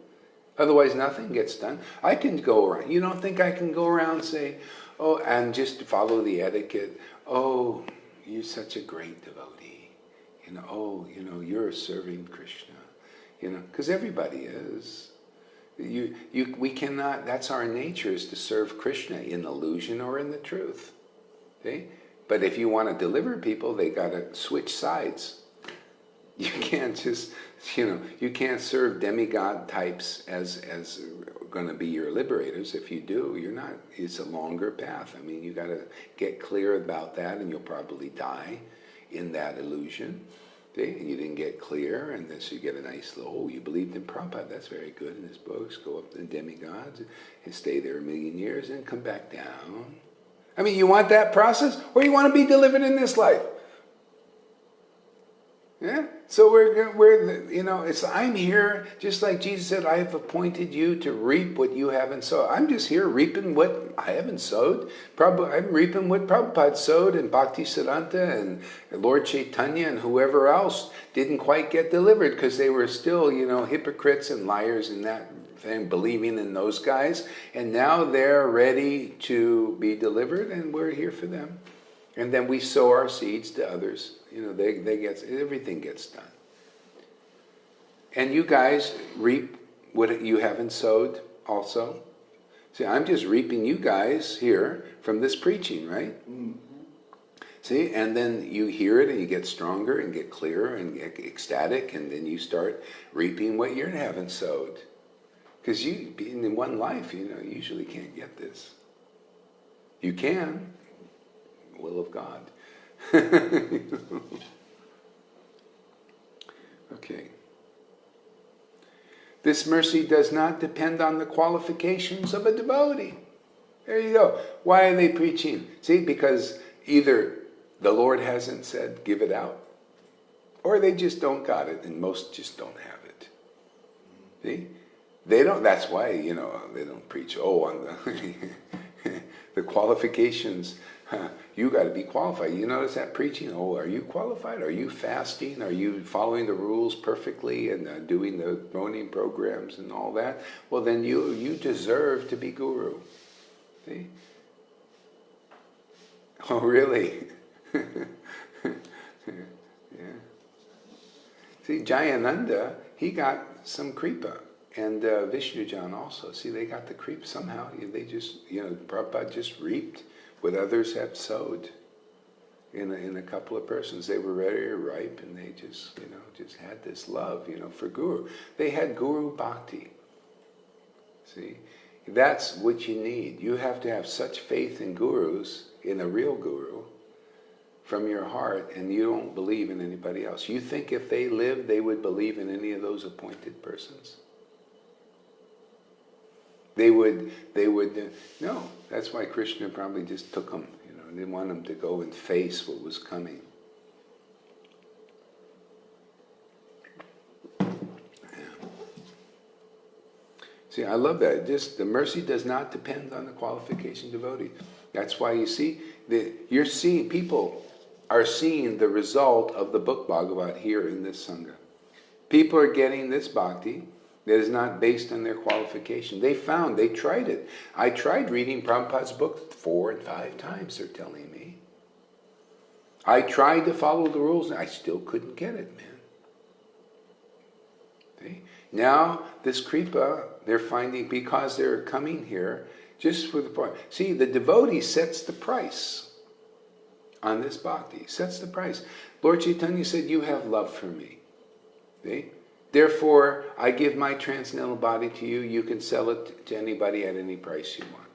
Otherwise nothing gets done. I can go around. You don't think I can go around and say, oh, and just follow the etiquette. Oh, you're such a great devotee. You're serving Krishna. Because everybody is. We cannot, that's our nature, is to serve Krishna in illusion or in the truth. See? But if you want to deliver people, they got to switch sides. You can't just, you can't serve demigod types as going to be your liberators. If you do, you're not, it's a longer path. I mean, you got to get clear about that, and you'll probably die in that illusion. And you didn't get clear, and then so you get a nice little, you believed in Prabhupada, that's very good in his books, go up to the demigods and stay there 1,000,000 years and come back down. I mean, you want that process, or you want to be delivered in this life? Yeah? So it's I'm here, just like Jesus said, I have appointed you to reap what you haven't sowed. I'm just here reaping what I haven't sowed. I'm reaping what Prabhupada sowed, and Bhakti Siddhanta and Lord Chaitanya and whoever else didn't quite get delivered because they were still, hypocrites and liars and that thing, believing in those guys. And now they're ready to be delivered, and we're here for them. And then we sow our seeds to others. They get, everything gets done. And you guys reap what you haven't sowed also. See, I'm just reaping you guys here from this preaching, right? Mm-hmm. See, and then you hear it and you get stronger and get clearer and get ecstatic, and then you start reaping what you haven't sowed. Because you, in one life, you usually can't get this. You can. Will of God. Okay. This mercy does not depend on the qualifications of a devotee. There you go. Why are they preaching? See, because either the Lord hasn't said, give it out, or they just don't got it, and most just don't have it. See? They don't, that's why, they don't preach, on the qualifications. You got to be qualified. You notice that preaching? Oh, are you qualified? Are you fasting? Are you following the rules perfectly and doing the morning programs and all that? Well, then you deserve to be guru. See? Oh, really? Yeah. See, Jayananda, he got some kripa. And Vishnujan also. See, they got the creep somehow. They just, Prabhupada just reaped what others have sowed in a couple of persons. They were ready or ripe, and they just, just had this love, for Guru. They had Guru Bhakti. See, that's what you need. You have to have such faith in gurus, in a real guru, from your heart, and you don't believe in anybody else. You think if they lived, they would believe in any of those appointed persons? They would, no. That's why Krishna probably just took them, didn't want them to go and face what was coming. Yeah. See, I love that. Just the mercy does not depend on the qualification devotee. That's why you see, you're seeing, people are seeing the result of the book Bhagavad here in this Sangha. People are getting this bhakti that is not based on their qualification. They tried it. I tried reading Prabhupada's book 4 and 5 times, they're telling me. I tried to follow the rules, and I still couldn't get it, man. See? Now, this kripa, they're finding, because they're coming here, just for the point. See, the devotee sets the price on this bhakti, sets the price. Lord Chaitanya said, you have love for me. See? Therefore, I give my transcendental body to you. You can sell it to anybody at any price you want.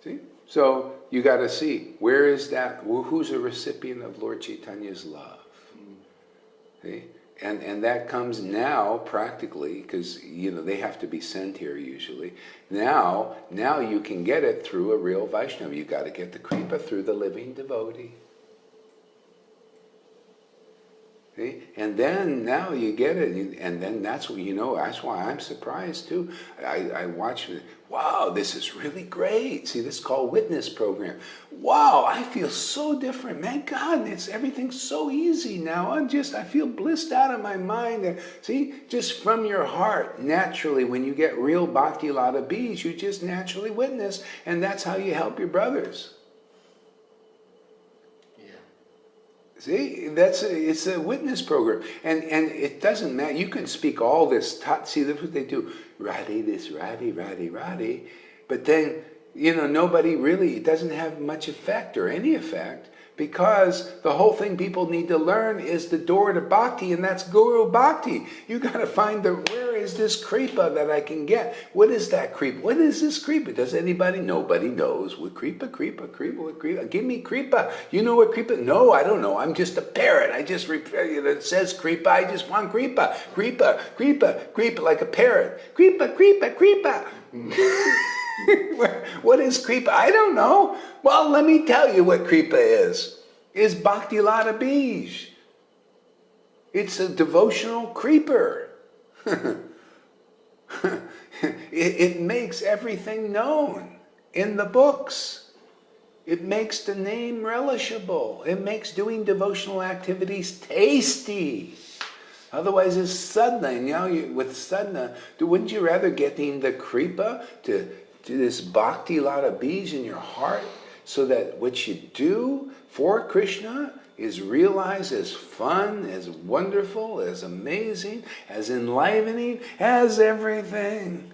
See? So you got to see, where is that? Who's a recipient of Lord Chaitanya's love? See? And that comes now practically, because they have to be sent here usually. Now you can get it through a real Vaishnava. You got to get the Kripa through the living devotee. See? And then now you get it, and then that's what that's why I'm surprised too. I watch it. Wow, this is really great. See, this is called Witness Program. Wow, I feel so different. Man, God, everything's so easy now. I feel blissed out of my mind. See, just from your heart, naturally, when you get real Bhakti Lata Bees, you just naturally witness, and that's how you help your brothers. See, it's a witness program, and it doesn't matter. You can speak all this. See, that's what they do. Radhi this, Radhi, Radhi, Radhi. But then, nobody really, it doesn't have much effect or any effect, because the whole thing people need to learn is the door to Bhakti, and that's Guru Bhakti. You got to find where is this Kripa that I can get? What is that Kripa? What is this Kripa? Does anybody? Nobody knows. What Kripa? What Kripa? Give me Kripa. You know what Kripa? No, I don't know. I'm just a parrot. I just it says Kripa. I just want Kripa. Kripa, Kripa, Kripa, like a parrot. Kripa, Kripa, Kripa. What is Kripa? I don't know. Well, let me tell you what Kripa is. It's Bhakti Lata Bij. It's a devotional creeper. It makes everything known in the books. It makes the name relishable. It makes doing devotional activities tasty. Otherwise, it's sadhana. With sadhana, wouldn't you rather getting the kripa to this Bhakti Lata Bij in your heart, so that what you do for Krishna is realized as fun, as wonderful, as amazing, as enlivening, as everything?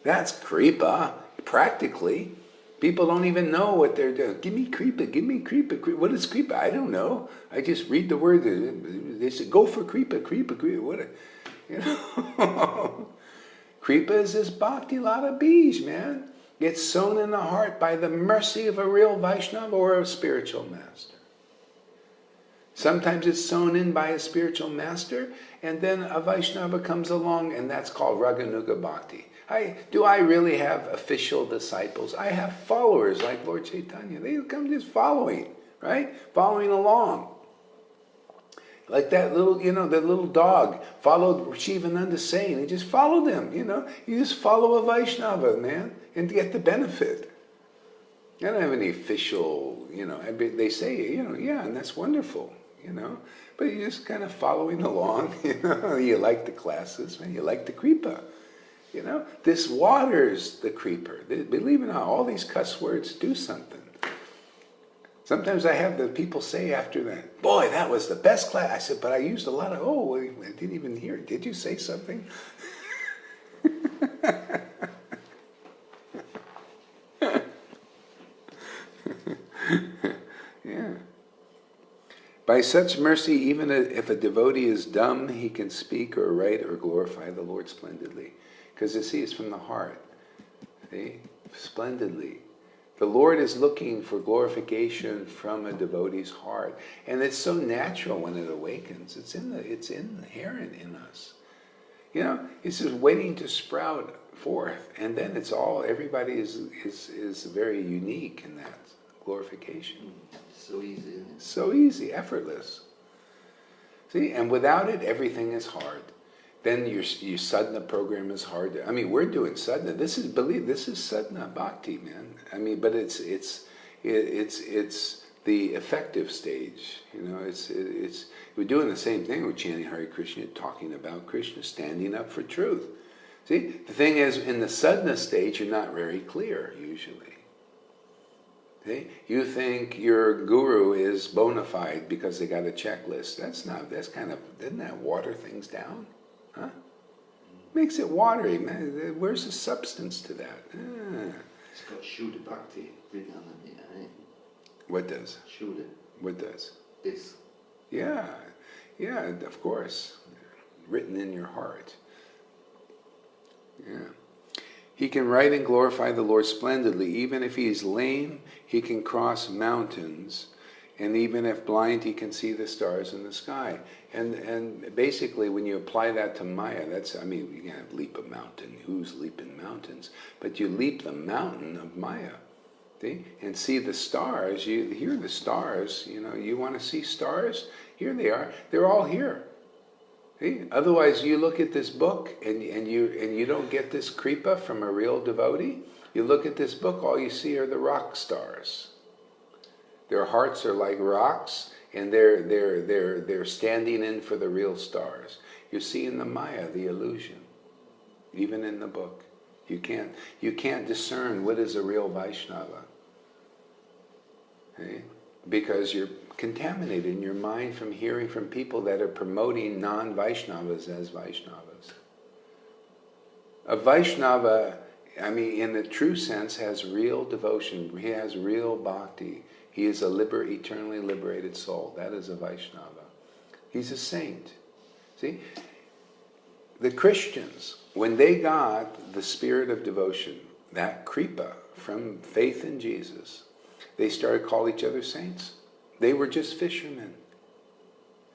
That's kripa, practically. People don't even know what they're doing. Give me kripa, give me kripa, kripa. What is kripa? I don't know. I just read the word. They say, go for kripa, kripa, kripa. What? Kripa is this Bhakti Lata Bij, man. It's sown in the heart by the mercy of a real Vaishnava or a spiritual master. Sometimes it's sown in by a spiritual master, and then a Vaishnava comes along, and that's called Raganuga Bhakti. Do I really have official disciples? I have followers like Lord Chaitanya. They come just following, right? Following along. Like that little, that little dog followed Shivananda saying. He just followed him, You just follow a Vaishnava, man, and get the benefit. I don't have any official, they say, yeah, and that's wonderful, But you're just kind of following along, You like the classes, man. You like the kripa, This waters the creeper. Believe it or not, all these cuss words do something. Sometimes I have the people say after that, boy, that was the best class. I said, but I used a lot of, I didn't even hear it. Did you say something? Yeah. By such mercy, even if a devotee is dumb, he can speak or write or glorify the Lord splendidly. Because you see, it's from the heart. See? Splendidly. The Lord is looking for glorification from a devotee's heart. And it's so natural when it awakens. It's inherent in us. It's just waiting to sprout forth. And then everybody is very unique in that glorification. So easy, isn't it? So easy, effortless. See, and without it, everything is hard. Then your sadhana program is hard. We're doing sadhana. This is sadhana bhakti, man. But it's the effective stage. We're doing the same thing. We're chanting Hare Krishna, talking about Krishna, standing up for truth. See, the thing is, in the sadhana stage, you're not very clear usually. See? You think your guru is bona fide because they got a checklist. Doesn't that water things down? Huh? Makes it watery, man. Where's the substance to that? It's got Shuddha Bhakti written on it, right? What does? Shuddha. What does? This. Yeah, yeah, of course. Written in your heart. Yeah. He can write and glorify the Lord splendidly. Even if he is lame, he can cross mountains. And even if blind, he can see the stars in the sky. And basically, when you apply that to Maya, that's, I mean, you can't leap a mountain. Who's leaping mountains? But you leap the mountain of Maya. See? And see the stars. You hear the stars. You know, you want to see stars? Here they are. They're all here. See? Otherwise, you look at this book and you don't get this kripa from a real devotee. You look at this book, all you see are the rock stars. Their hearts are like rocks, and they're standing in for the real stars. You see in the Maya the illusion, even in the book. You can't discern what is a real Vaishnava, okay? Because you're contaminated in your mind from hearing from people that are promoting non-Vaishnavas as Vaishnavas. A Vaishnava, I mean, in the true sense, has real devotion. He has real bhakti. He is a eternally liberated soul. That is a Vaishnava. He's a saint. See? The Christians, when they got the spirit of devotion, that kripa from faith in Jesus, they started calling each other saints. They were just fishermen.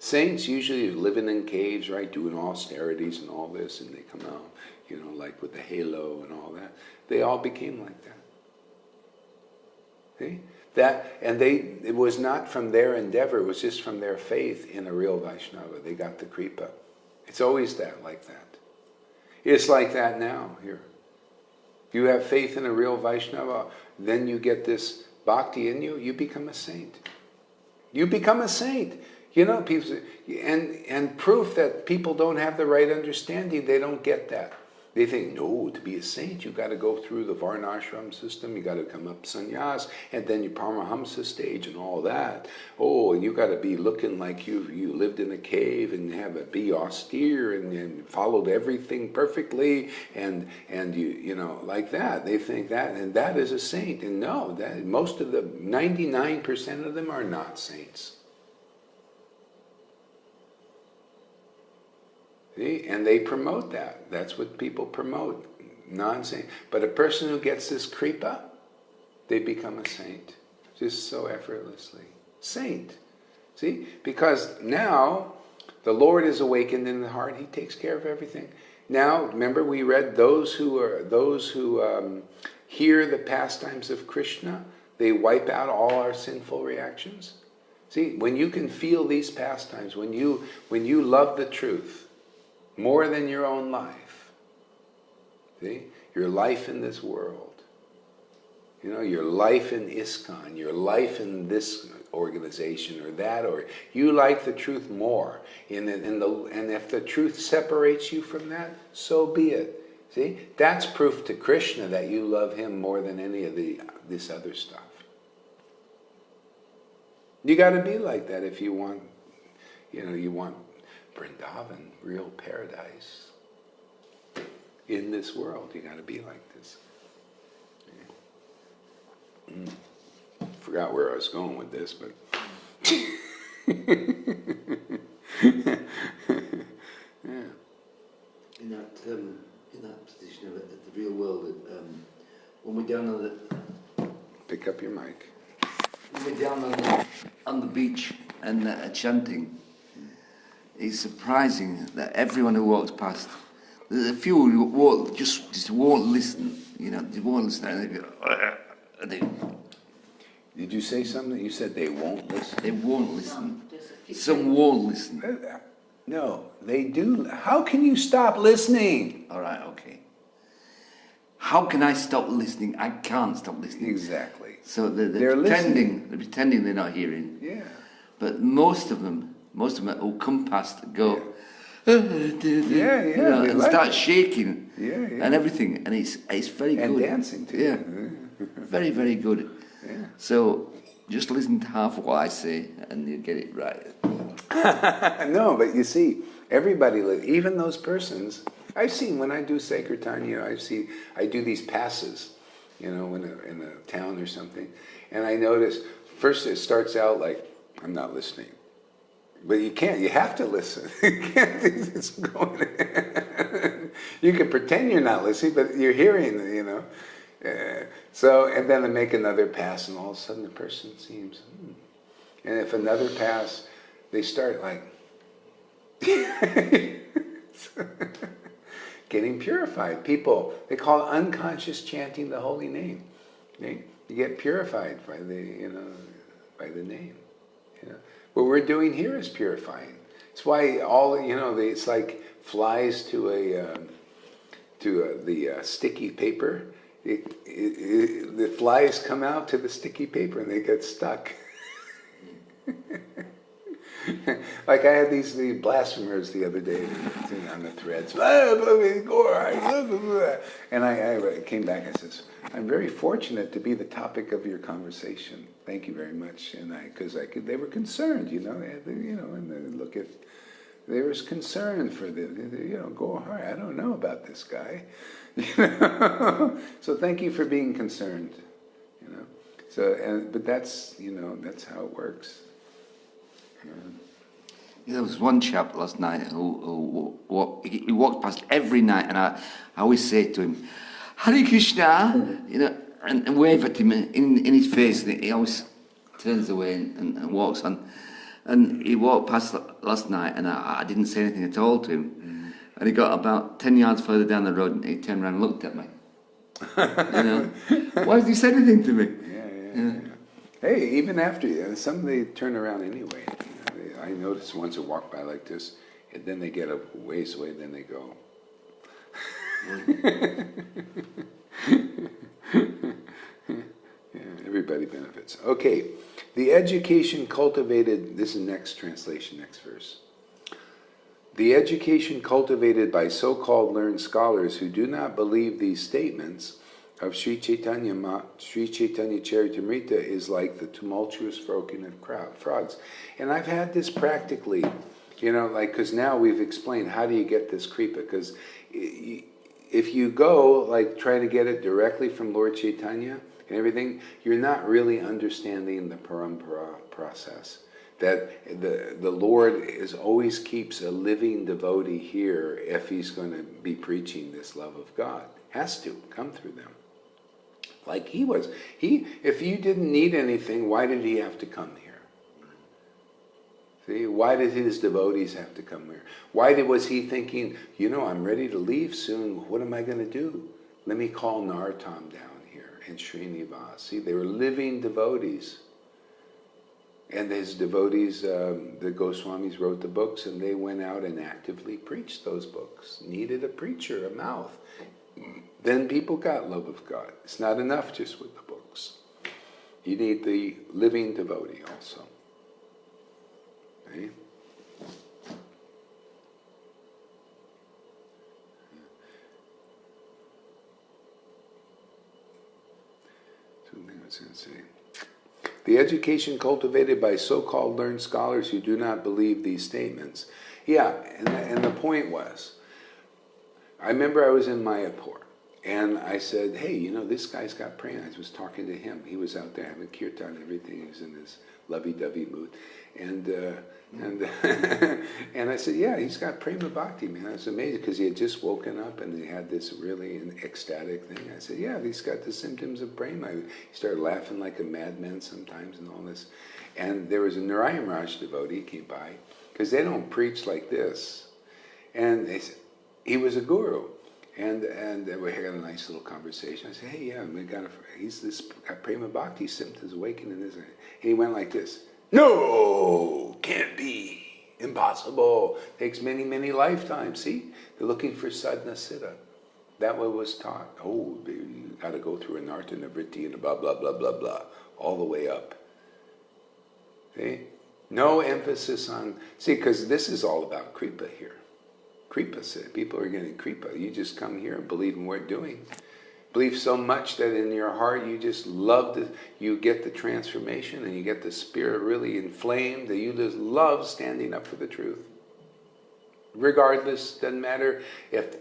Saints usually living in caves, right, doing austerities and all this, and they come out, you know, like with the halo and all that. They all became like that. See? It was not from their endeavor, it was just from their faith in a real Vaishnava. They got the kripa. It's always like that. It's like that now, here. If you have faith in a real Vaishnava, then you get this bhakti in you, you become a saint. You become a saint. You know, people, and proof that people don't have the right understanding, they don't get that. They think, no, to be a saint, you got to go through the varnashram system, you got to come up sannyas, and then you paramahamsa stage and all that. Oh, and you got to be looking like you lived in a cave and be austere and followed everything perfectly, and you know, like that. They think that, and that is a saint. And no, that most of the 99% of them are not saints. See? And they promote that. That's what people promote. Non-saint. But a person who gets this kripa, they become a saint. Just so effortlessly. Saint. See? Because now the Lord is awakened in the heart. He takes care of everything. Now, remember we read those who hear the pastimes of Krishna, they wipe out all our sinful reactions. See? When you can feel these pastimes, when you love the truth, more than your own life. See? Your life in this world. You know, your life in ISKCON, your life in this organization or that, or you like the truth more. And if the truth separates you from that, so be it. See? That's proof to Krishna that you love him more than any of this other stuff. You got to be like that if you want, you want Vrindavan, real paradise. In this world, you got to be like this. Forgot where I was going with this, but yeah. In that position of the real world, when we're down on the Pick up your mic. when we're down on the beach and chanting. It's surprising that everyone who walks past, there's a few who just won't listen. You know, they won't listen. And they go, Did you say something? You said they won't listen? They won't listen. Some won't listen. No, they do. How can you stop listening? All right, okay. How can I stop listening? I can't stop listening. Exactly. So they're listening. They're pretending they're not hearing. Yeah. But most of them who come past go, Yeah, and like start it. shaking, Yeah. and everything, and it's very good. And dancing too. Yeah, very, very good. Yeah. So just listen to half of what I say, and you get it right. No, but you see, everybody, even those persons, I've seen when I do Sankirtanya, I do these passes, in a town or something, and I notice, first it starts out like, I'm not listening. But you can't, you have to listen. You can't, it's going. You can pretend you're not listening, but you're hearing, you know. So, and then they make another pass, and all of a sudden the person seems, And if another pass, they start like, getting purified. People, they call it unconscious chanting the holy name. You get purified by the, you know, by the name. You know? What we're doing here is purifying. It's why all, you know, it's like flies to the sticky paper. The flies come out to the sticky paper and they get stuck. Like I had these blasphemers the other day on the threads. And I came back and says, I'm very fortunate to be the topic of your conversation. Thank you very much. And they were concerned, you know, they had, you know, and they were concerned for the, you know, Gaurahari, I don't know about this guy. You know? So thank you for being concerned, you know. So, but that's, you know, that's how it works. There was one chap last night who walked past every night, and I always say to him, Hare Krishna, you know, and wave at him in his face, and he always turns away and walks on. And he walked past last night, and I didn't say anything at all to him. And he got about 10 yards further down the road, and he turned around and looked at me. You know, why did he say anything to me? Yeah. Hey, even after you, some they turn around anyway. You know, I noticed once I walk by like this, and then they get a ways away, then they go. Yeah, everybody benefits. Okay, the education cultivated, this is next translation, next verse. The education cultivated by so-called learned scholars who do not believe these statements of Sri Caitanya-caritāmṛta is like the tumultuous croaking of frogs. And I've had this practically, you know, like, because now we've explained how do you get this kripa, because if you go, like, try to get it directly from Lord Chaitanya and everything, you're not really understanding the parampara process. That the Lord always keeps a living devotee here if he's going to be preaching this love of God. Has to come through them. Like he was. If you didn't need anything, why did he have to come here? See, why did his devotees have to come here? Why was he thinking, you know, I'm ready to leave soon, what am I going to do? Let me call Narottam down here and Srinivas. See, they were living devotees. And his devotees, the Goswamis wrote the books, and they went out and actively preached those books. Needed a preacher, a mouth. Then people got love of God. It's not enough just with the books. You need the living devotee also. Okay? So I was going to say. The education cultivated by so-called learned scholars who do not believe these statements. Yeah, and the point was, I remember I was in Mayapur, and I said, hey, you know, this guy's got prema. I was talking to him. He was out there having kirtan and everything. He was in this lovey-dovey mood. And and I said, yeah, he's got prema bhakti, man. It's amazing, because he had just woken up and he had this really ecstatic thing. I said, yeah, he's got the symptoms of prema. He started laughing like a madman sometimes and all this. And there was a Narayan Raj devotee came by, because they don't preach like this. And they said, he was a guru. And we had a nice little conversation. I said, hey, yeah, he's got prema bhakti symptoms awakening. And he went like this. No, can't be, impossible, takes many, many lifetimes. See, they're looking for sadhana siddha. That way was taught. Oh, you got to go through an artha nivritti and blah, blah, blah, blah, blah, all the way up. See, no emphasis on, see, because this is all about kripa here. Kripa, people are getting kripa. You just come here and believe in what we're doing. Believe so much that in your heart you just love you get the transformation and you get the spirit really inflamed, that you just love standing up for the truth. Regardless, doesn't matter if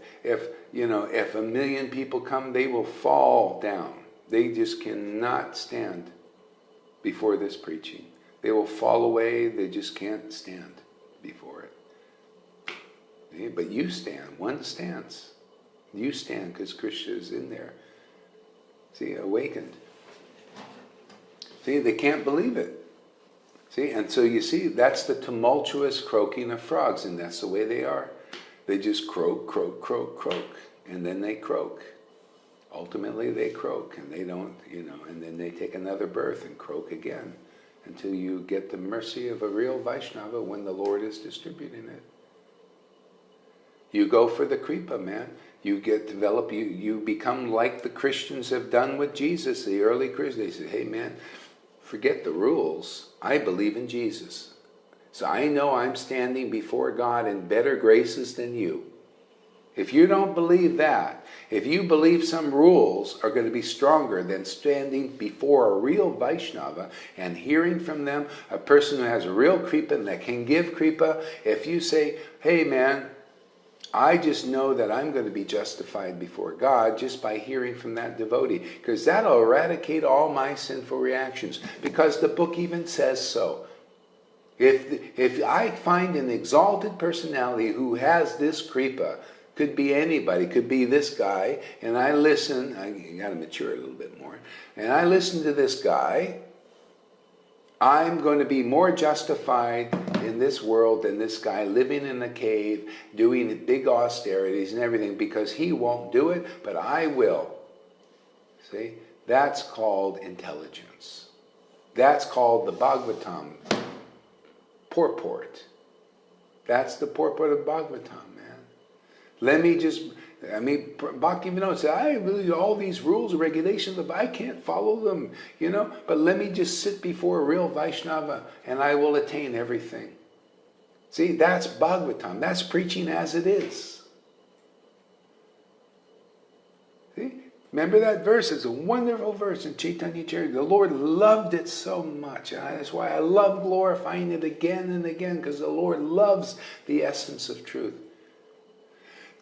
you know, if 1 million people come, they will fall down. They just cannot stand before this preaching. They will fall away, they just can't stand. before it. See? But you stand, one stance. You stand because Krishna is in there. See, awakened. See, they can't believe it. See, and so you see, that's the tumultuous croaking of frogs, and that's the way they are. They just croak, croak, croak, croak, and then they croak. Ultimately, they croak, and they don't, and then they take another birth and croak again until you get the mercy of a real Vaishnava when the Lord is distributing it. You go for the kripa, man. You you become like the Christians have done with Jesus, the early Christians. They say, hey man, forget the rules. I believe in Jesus. So I know I'm standing before God in better graces than you. If you don't believe that, if you believe some rules are going to be stronger than standing before a real Vaishnava and hearing from them, a person who has a real kripa and that can give kripa, if you say, hey man, I just know that I'm going to be justified before God just by hearing from that devotee, because that'll eradicate all my sinful reactions, because the book even says so. If I find an exalted personality who has this kripa, could be anybody, could be this guy, and I listen, I got to mature a little bit more, and I listen to this guy, I'm going to be more justified in this world than this guy living in a cave, doing big austerities and everything, because he won't do it, but I will. See? That's called intelligence. That's called the Bhagavatam purport. That's the purport of Bhagavatam, man. Let me just... Bhakti even said, I really, all these rules and regulations, I can't follow them, but let me just sit before a real Vaishnava and I will attain everything. See, that's Bhagavatam. That's preaching as it is. See? Remember that verse? It's a wonderful verse in Caitanya-caritāmṛta. The Lord loved it so much. And that's why I love glorifying it again and again, because the Lord loves the essence of truth.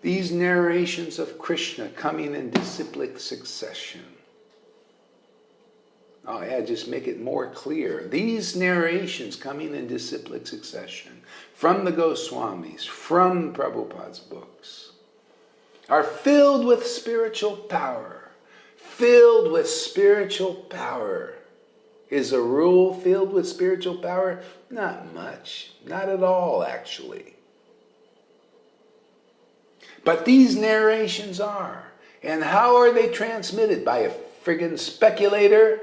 These narrations of Krishna coming in disciplic succession. Oh yeah, just make it more clear. These narrations coming in disciplic succession from the Goswamis, from Prabhupada's books, are filled with spiritual power. Filled with spiritual power. Is a rule filled with spiritual power? Not much. Not at all, actually. But these narrations are. And how are they transmitted? By a friggin' speculator?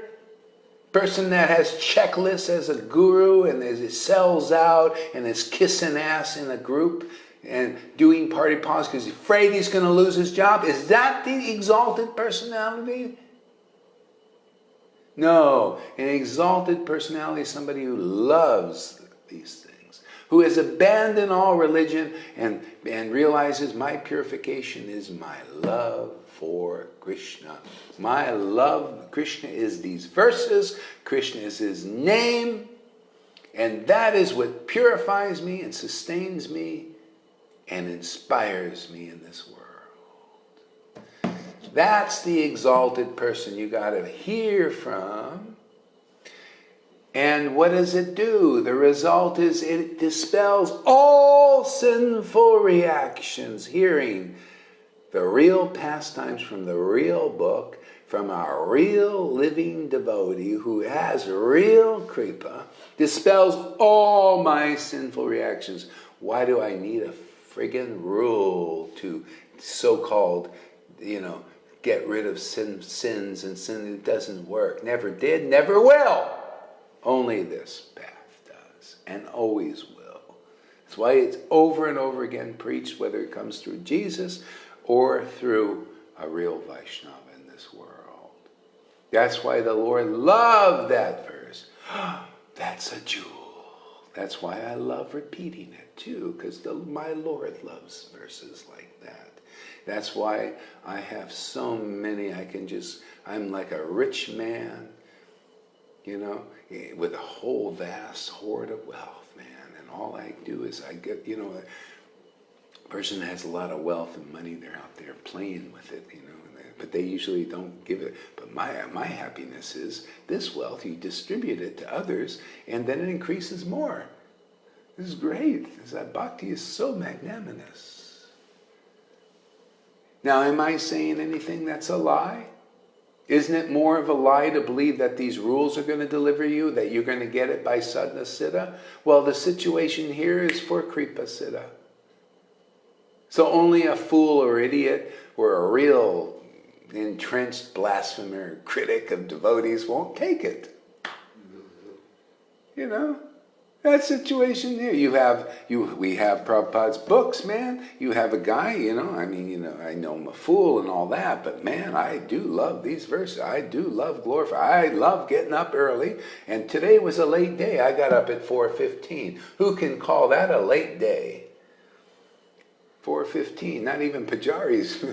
Person that has checklists as a guru and as it sells out and is kissing ass in a group and doing party pause because he's afraid he's going to lose his job? Is that the exalted personality? No. An exalted personality is somebody who loves these things, who has abandoned all religion and realizes my purification is my love for Krishna. My love, Krishna is these verses, Krishna is his name, and that is what purifies me and sustains me and inspires me in this world. That's the exalted person you got to hear from. And what does it do? The result is it dispels all sinful reactions. Hearing the real pastimes from the real book, from our real living devotee who has real kripa, dispels all my sinful reactions. Why do I need a friggin' rule to so-called, get rid of sins and sin? It doesn't work. Never did, never will. Only this path does, and always will. That's why it's over and over again preached, whether it comes through Jesus or through a real Vaishnava in this world. That's why the Lord loved that verse. That's a jewel. That's why I love repeating it too, because my Lord loves verses like that. That's why I have so many. I'm like a rich man, with a whole vast hoard of wealth, man. And all I do is I get, a person that has a lot of wealth and money, they're out there playing with it, but they usually don't give it. But my happiness is this wealth, you distribute it to others, and then it increases more. This is great. Bhakti is so magnanimous. Now, am I saying anything that's a lie? Isn't it more of a lie to believe that these rules are going to deliver you, that you're going to get it by sadhana siddha? Well, the situation here is for kripa siddha. So only a fool or idiot or a real entrenched blasphemer, critic of devotees won't take it. You know? That situation here. We have Prabhupada's books, man. You have a guy, I know I'm a fool and all that, but man, I do love these verses. I do love glorify. I love getting up early. And today was a late day. I got up at 4:15. Who can call that a late day? 4:15. Not even Pujari's.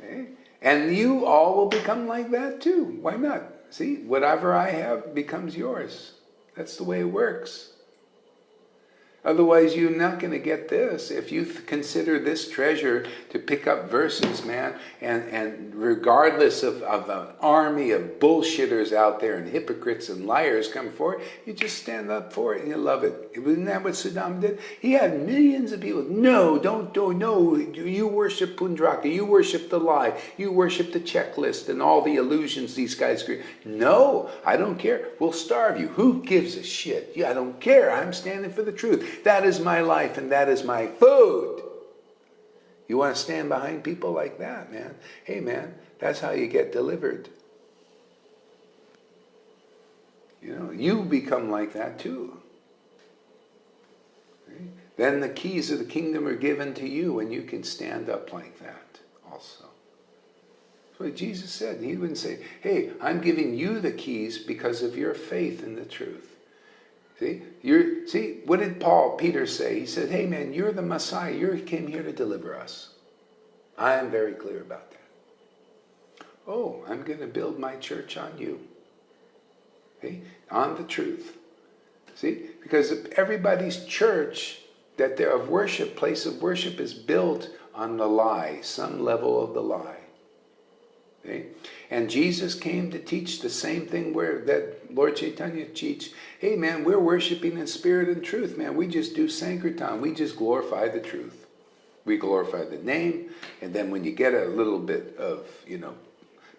Okay? And you all will become like that too. Why not? See, whatever I have becomes yours. That's the way it works. Otherwise, you're not going to get this. If you consider this treasure to pick up verses, man, and regardless of an army of bullshitters out there and hypocrites and liars come forward, you just stand up for it and you love it. Isn't that what Sudama did? He had millions of people. No, no, you worship Pundraka, you worship the lie, you worship the checklist and all the illusions these guys create. No, I don't care. We'll starve you. Who gives a shit? Yeah, I don't care. I'm standing for the truth. That is my life and that is my food. You want to stand behind people like that, man? Hey, man, that's how you get delivered. You become like that too. Okay? Then the keys of the kingdom are given to you and you can stand up like that also. That's what Jesus said. He wouldn't say, hey, I'm giving you the keys because of your faith in the truth. See, what did Peter say? He said, hey man, you're the Messiah. You came here to deliver us. I am very clear about that. Oh, I'm going to build my church on you. Okay? On the truth. See, because everybody's church that they're of worship, place of worship, is built on the lie, some level of the lie. Okay? And Jesus came to teach the same thing that Lord Chaitanya teach. Hey man, we're worshiping in spirit and truth, man. We just do Sankirtan. We just glorify the truth. We glorify the name, and then when you get a little bit of,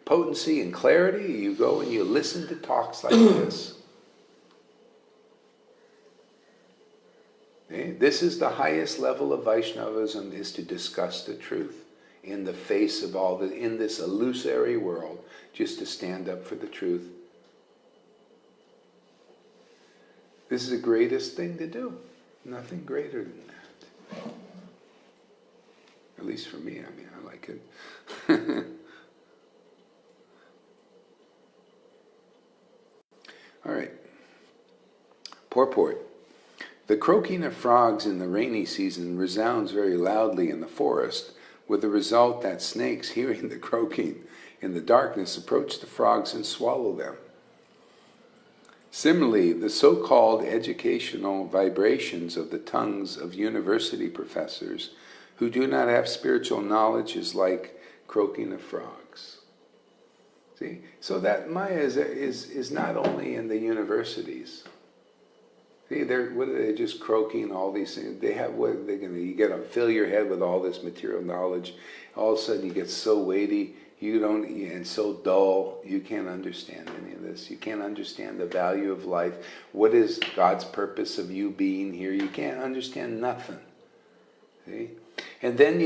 potency and clarity, you go and you listen to talks like this. Okay? This is the highest level of Vaishnavism, is to discuss the truth in the face of in this illusory world, just to stand up for the truth. This is the greatest thing to do. Nothing greater than that. At least for me, I like it. All right. Purport. The croaking of frogs in the rainy season resounds very loudly in the forest, with the result that snakes, hearing the croaking in the darkness, approach the frogs and swallow them. Similarly, the so-called educational vibrations of the tongues of university professors who do not have spiritual knowledge is like croaking of frogs. See? So that Maya is not only in the universities. See, they're just croaking all these things. They have you get to fill your head with all this material knowledge. All of a sudden you get so weighty, and so dull, you can't understand any of this. You can't understand the value of life. What is God's purpose of you being here? You can't understand nothing. See? And then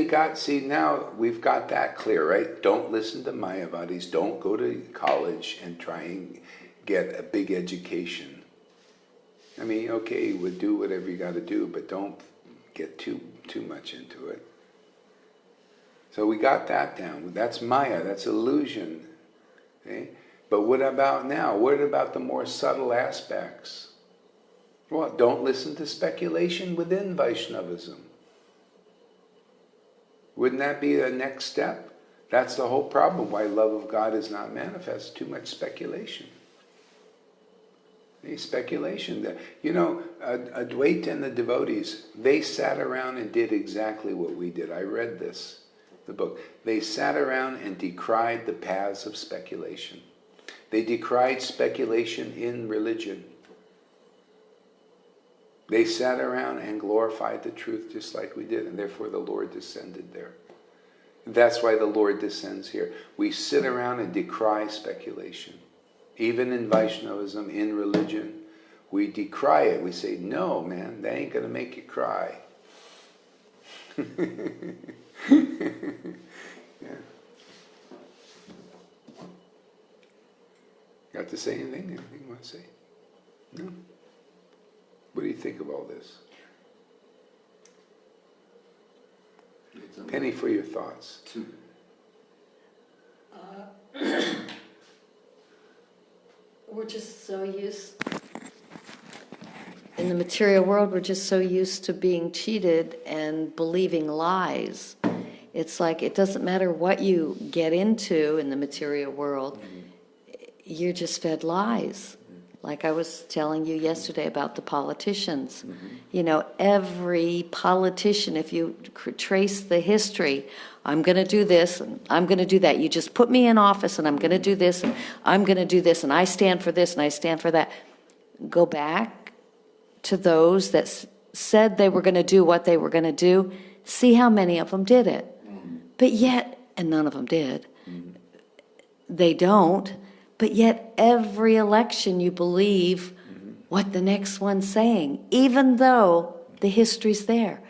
now we've got that clear, right? Don't listen to Mayavadis. Don't go to college and try and get a big education. Okay, you would do whatever you got to do, but don't get too much into it. So we got that down. That's Maya, that's illusion. Okay? But what about now? What about the more subtle aspects? Well, don't listen to speculation within Vaishnavism. Wouldn't that be the next step? That's the whole problem why love of God is not manifest. Too much speculation. Speculation. Advaita and the devotees, they sat around and did exactly what we did. I read the book. They sat around and decried the paths of speculation. They decried speculation in religion. They sat around and glorified the truth just like we did, and therefore the Lord descended there. That's why the Lord descends here. We sit around and decry speculation. Even in Vaishnavism, in religion, we decry it. We say, no, man, that ain't going to make you cry. Yeah. Got to say anything? Anything you want to say? No? What do you think of all this? Penny, for your thoughts. We're just so used, in the material world, we're just so used to being cheated and believing lies. It's like it doesn't matter what you get into in the material world, you're just fed lies. Like I was telling you yesterday about the politicians. You know, every politician, if you trace the history, I'm going to do this, and I'm going to do that. You just put me in office, and I'm going to do this, and I'm going to do this, and I stand for this, and I stand for that. Go back to those that said they were going to do what they were going to do. See how many of them did it. But yet, and none of them did, they don't. But yet every election you believe what the next one's saying, even though the history's there.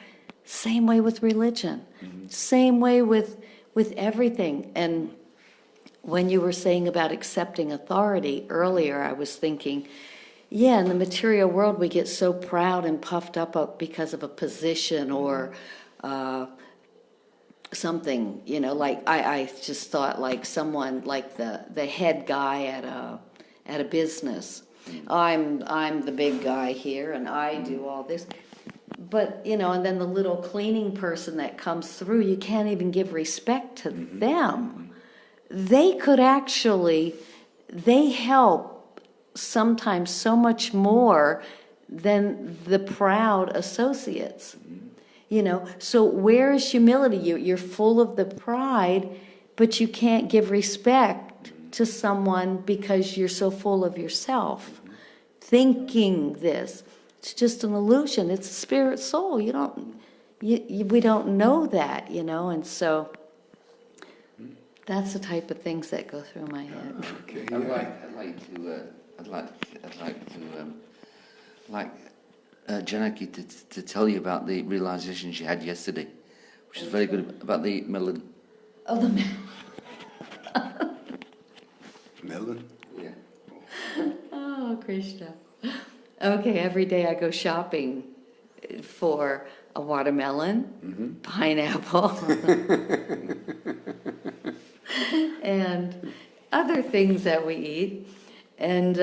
Same way with religion. Same way with everything. And when you were saying about accepting authority earlier, I was thinking, yeah, in the material world we get so proud and puffed up because of a position or something, you know, like I just thought like someone like the head guy at a business. I'm the big guy here and I do all this. But, you know, and then the little cleaning person that comes through, you can't even give respect to them. They could actually, they help sometimes so much more than the proud associates. You know, so where is humility? You're full of the pride, but you can't give respect to someone because you're so full of yourself. Thinking this, it's just an illusion. It's a spirit soul. We don't know that, you know, and so that's the type of things that go through my head. Okay. I'd like Janaki to tell you about the realization she had yesterday, which is very good, about the melon. Oh, the melon. Melon? Yeah. Oh, Krishna. Okay, every day I go shopping for a watermelon, pineapple, and other things that we eat. And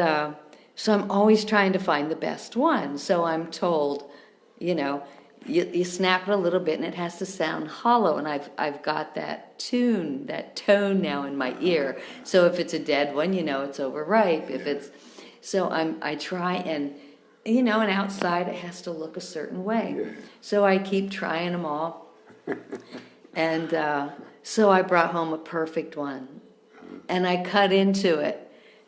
so I'm always trying to find the best one. So I'm told, you know, you snap it a little bit and it has to sound hollow. And I've got that tone now in my ear. So if it's a dead one, you know it's overripe. If it's so I try and, you know, and outside it has to look a certain way. Yeah. So I keep trying them all. And so I brought home a perfect one. And I cut into it.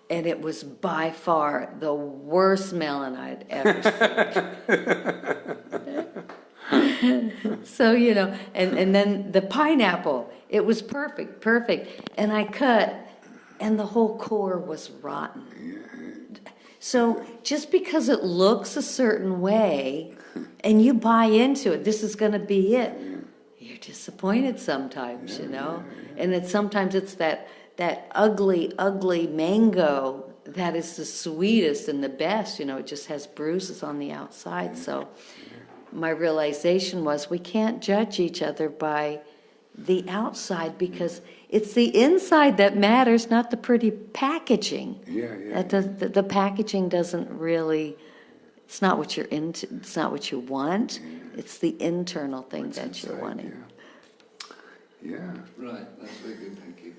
And it was by far the worst melon I'd ever seen. So, you know, and then the pineapple, it was perfect. And I cut, and the whole core was rotten. So just because it looks a certain way, and you buy into it, this is going to be it, you're disappointed sometimes, you know. And sometimes it's that ugly mango that is the sweetest and the best, you know, it just has bruises on the outside. So my realization was we can't judge each other by the outside because it's the inside that matters, not the pretty packaging. The packaging doesn't really, it's not what you're into, it's not what you want, it's the internal thing that you're wanting. Yeah. Right, that's very good, thank you.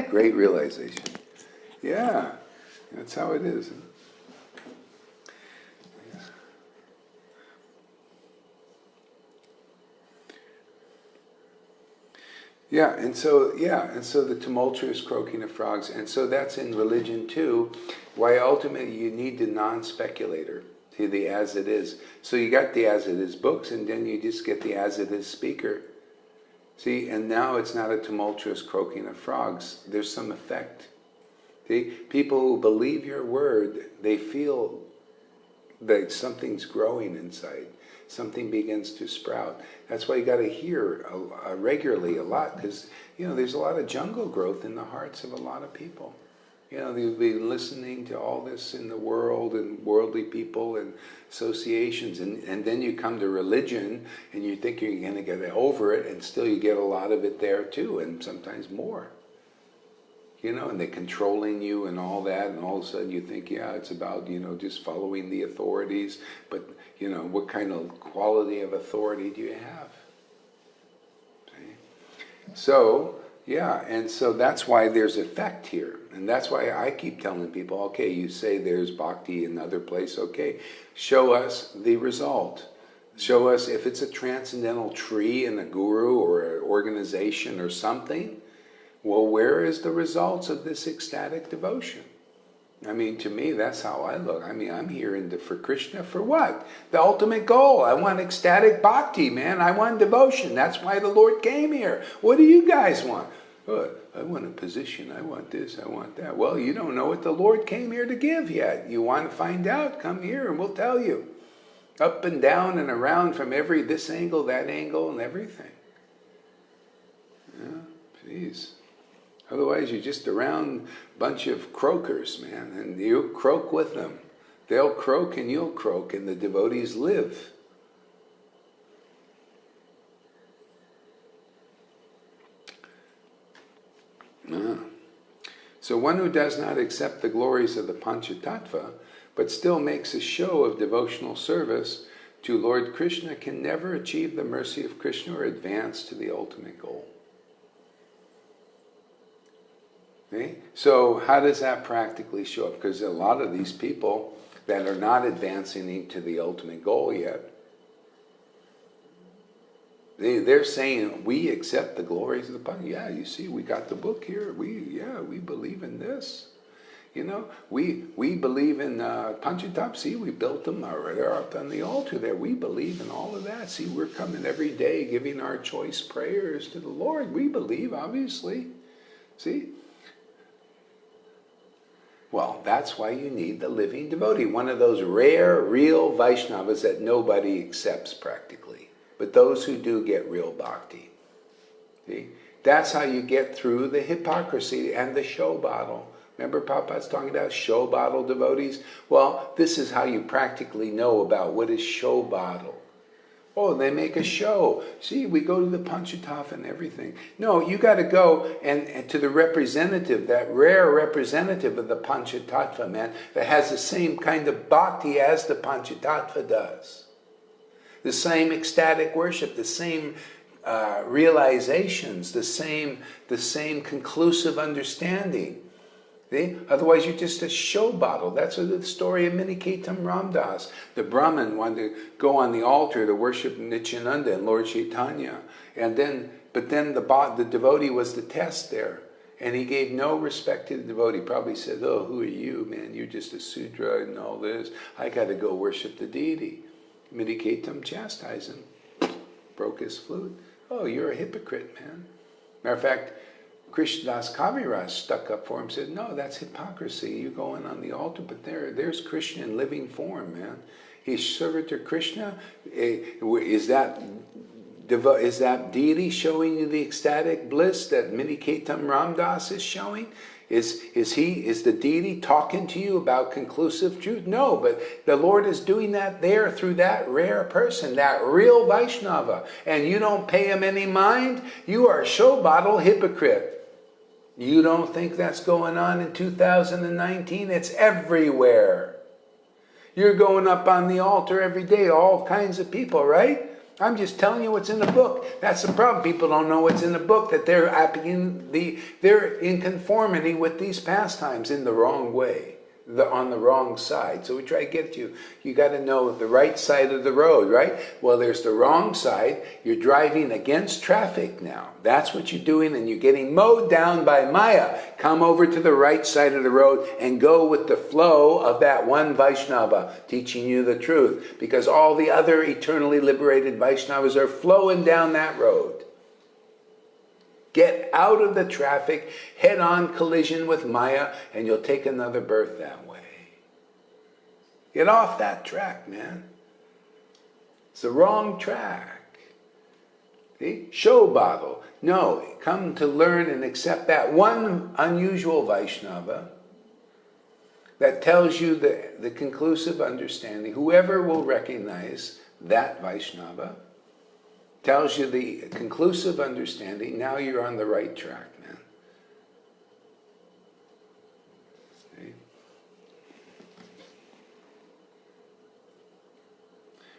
Great realization. Yeah, that's how it is. and so the tumultuous croaking of frogs, and so that's in religion too. Why ultimately you need the non-speculator, see, the as it is. So you got the as it is books, and then you just get the as it is speaker. See, and now it's not a tumultuous croaking of frogs. There's some effect. See, people who believe your word, they feel that something's growing inside. Something begins to sprout. That's why you got to hear regularly a lot, because there's a lot of jungle growth in the hearts of a lot of people. They've been listening to all this in the world and worldly people and associations, and then you come to religion and you think you're going to get over it, and still you get a lot of it there too, and sometimes more. And they're controlling you and all that, and all of a sudden you think, it's about, just following the authorities, but, what kind of quality of authority do you have? See? So, and so that's why there's effect here. And that's why I keep telling people, okay, you say there's bhakti in another place, okay, show us the result. Show us if it's a transcendental tree in a guru or an organization or something. Well, where is the results of this ecstatic devotion? I mean, to me, that's how I look. I mean, I'm here for Krishna for what? The ultimate goal. I want ecstatic bhakti, man. I want devotion. That's why the Lord came here. What do you guys want? Oh, I want a position. I want this. I want that. Well, you don't know what the Lord came here to give yet. You want to find out? Come here and we'll tell you. Up and down and around from this angle, that angle, and everything. Please. Otherwise, you're just a round bunch of croakers, man, and you croak with them. They'll croak and you'll croak, and the devotees live. So one who does not accept the glories of the Panchatattva, but still makes a show of devotional service to Lord Krishna, can never achieve the mercy of Krishna or advance to the ultimate goal. Okay? So how does that practically show up? Because a lot of these people that are not advancing to the ultimate goal yet, they're saying, we accept the glories of the Panchatattva. Yeah, you see, we got the book here. We believe in this. We believe in Panchatattva. See, we built them. They're up on the altar there. We believe in all of that. See, we're coming every day giving our choice prayers to the Lord. We believe, obviously. See? Well, that's why you need the living devotee. One of those rare, real Vaishnavas that nobody accepts practically. But those who do get real bhakti. See? That's how you get through the hypocrisy and the show bottle. Remember Prabhupada's talking about show bottle devotees? Well, this is how you practically know about what is show bottle. Oh, they make a show. See, we go to the Panchatattva and everything. No, you got to go and to the representative, that rare representative of the Panchatattva, man, that has the same kind of bhakti as the Panchatattva does. The same ecstatic worship, the same realizations, the same conclusive understanding. See? Otherwise you're just a show bottle. That's the story of Caitanya-caritāmṛta. The Brahmin wanted to go on the altar to worship Nityananda and Lord Chaitanya. But then the devotee was the test there. And he gave no respect to the devotee. Probably said, oh, who are you, man? You're just a Sudra and all this. I got to go worship the deity. Caitanya chastised him. Broke his flute. Oh, you're a hypocrite, man. Matter of fact, Krishnadas Kaviraj stuck up for him, said, no, that's hypocrisy. You're going on the altar, but there's Krishna in living form, man. He's servant to Krishna. Is that deity showing you the ecstatic bliss that Caitanya-caritāmṛta is showing? Is the deity talking to you about conclusive truth? No, but the Lord is doing that there through that rare person, that real Vaishnava. And you don't pay him any mind? You are a show bottle hypocrite. You don't think that's going on in 2019? It's everywhere. You're going up on the altar every day, all kinds of people, right? I'm just telling you what's in the book. That's the problem. People don't know what's in the book, that they're in conformity with these pastimes in the wrong way. on the wrong side. So we try to get you got to know the right side of the road, right? Well, there's the wrong side. You're driving against traffic now. That's what you're doing, and you're getting mowed down by Maya. Come over to the right side of the road and go with the flow of that one Vaishnava teaching you the truth, because all the other eternally liberated Vaishnavas are flowing down that road. Get out of the traffic, head-on collision with Maya, and you'll take another birth that way. Get off that track, man. It's the wrong track. See? Show bottle. No, come to learn and accept that one unusual Vaishnava that tells you the conclusive understanding. Whoever will recognize that Vaishnava tells you the conclusive understanding. Now you're on the right track, man.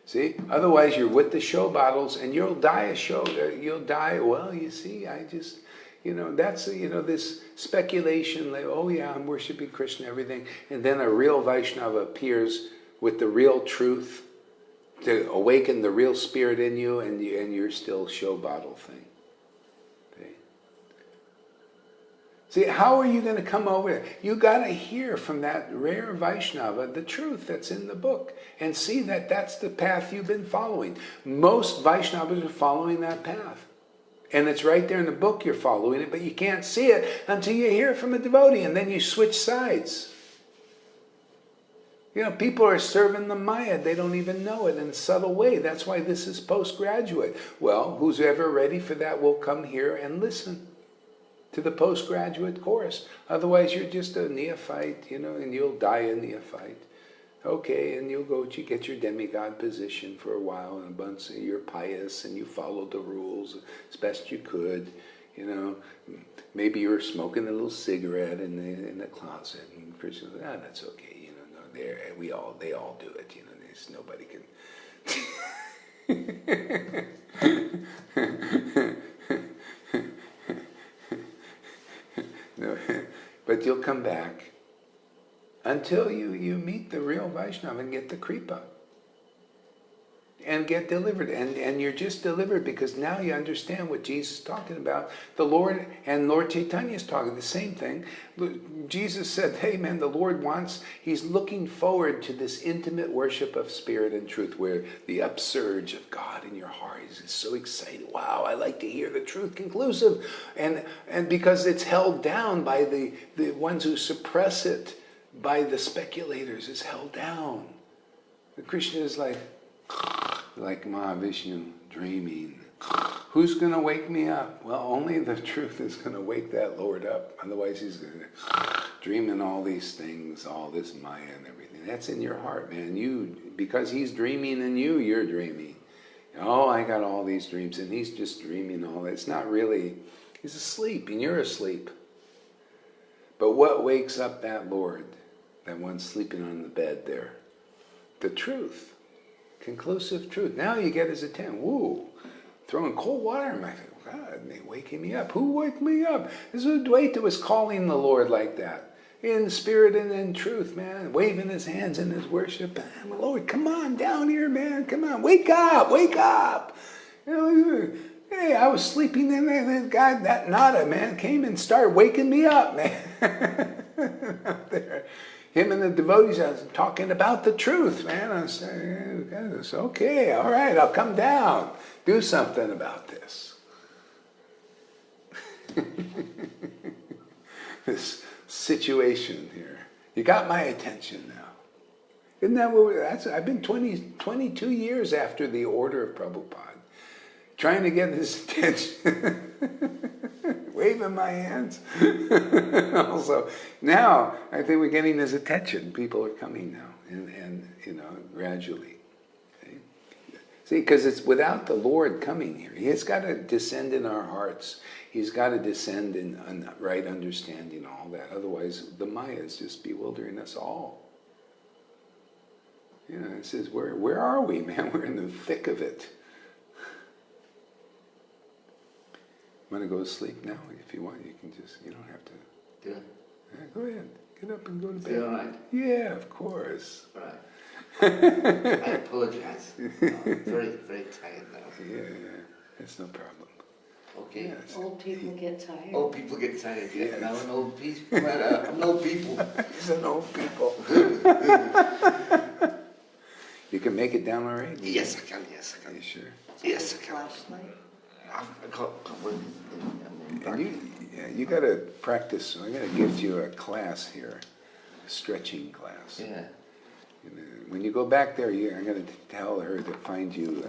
See? Otherwise you're with the show bottles and you'll die a show. You'll die, well, you see, that's, this speculation, like, oh yeah, I'm worshiping Krishna, everything. And then a real Vaishnava appears with the real truth to awaken the real spirit in you, and you're still show bottle thing. Okay? See, how are you going to come over there? You got to hear from that rare Vaishnava the truth that's in the book, and see that that's the path you've been following. Most Vaishnavas are following that path. And it's right there in the book you're following it, but you can't see it until you hear it from a devotee, and then you switch sides. People are serving the Maya. They don't even know it in a subtle way. That's why this is postgraduate. Well, who's ever ready for that will come here and listen to the postgraduate course. Otherwise, you're just a neophyte, and you'll die a neophyte. Okay, and you get your demigod position for a while, and a bunch of you're pious, and you followed the rules as best you could. Maybe you were smoking a little cigarette in the closet, and Krishna said, that's okay. They all do it, there's nobody can. No, but you'll come back until you meet the real Vaishnava and get the Kripa. And get delivered. And you're just delivered because now you understand what Jesus is talking about. The Lord and Lord Chaitanya is talking the same thing. Jesus said, hey man, the Lord he's looking forward to this intimate worship of spirit and truth, where the upsurge of God in your heart is so excited. Wow, I like to hear the truth conclusive. And because it's held down by the ones who suppress it, by the speculators, it's held down. And Krishna is like Mahavishnu dreaming. Who's going to wake me up? Well, only the truth is going to wake that Lord up. Otherwise he's going to dreaming all these things, all this Maya and everything. That's in your heart, man. Because he's dreaming in you, you're dreaming. Oh, I got all these dreams, and he's just dreaming all that. It's not really, he's asleep, and you're asleep. But what wakes up that Lord, that one sleeping on the bed there? The truth. Conclusive truth. Now you get his attention. Woo! Throwing cold water in my face. God, they waking me up. Who woke me up? This is Advaita was calling the Lord like that. In spirit and in truth, man. Waving his hands in his worship. Lord, come on down here, man. Come on. Wake up. Wake up. Hey, I was sleeping in there. That guy, that Nada, man, came and started waking me up, man. Out there. Him and the devotees are talking about the truth, man. I say, okay, all right, I'll come down. Do something about this. This situation here. You got my attention now. Isn't that what I've been 22 years after the order of Prabhupada, trying to get his attention. Waving my hands. Also, now I think we're getting his attention. People are coming now, and gradually. Okay? See, because it's without the Lord coming here. He's got to descend in our hearts. He's got to descend in right understanding, all that. Otherwise, the Maya is just bewildering us all. It says, where are we, man? We're in the thick of it. Want to go to sleep now? If you want, you can just, you don't have to. Yeah. Yeah, go ahead. Get up and go to Is bed. it all right? Yeah, of course. Right. I apologize. I'm very, very tired now. Yeah, that's no problem. Okay. Yes. Old people get tired. Old people get tired, yeah. Yes. And I'm an old people. I'm an old people. He's an old people. You can make it down all right? Yes, I can. Yes, I Are you can. sure? Yes, I can. Flashlight. I've got one in the back. And you got to practice. I'm going to give you a class here, a stretching class. Yeah. When you go back there, I'm going to tell her to find you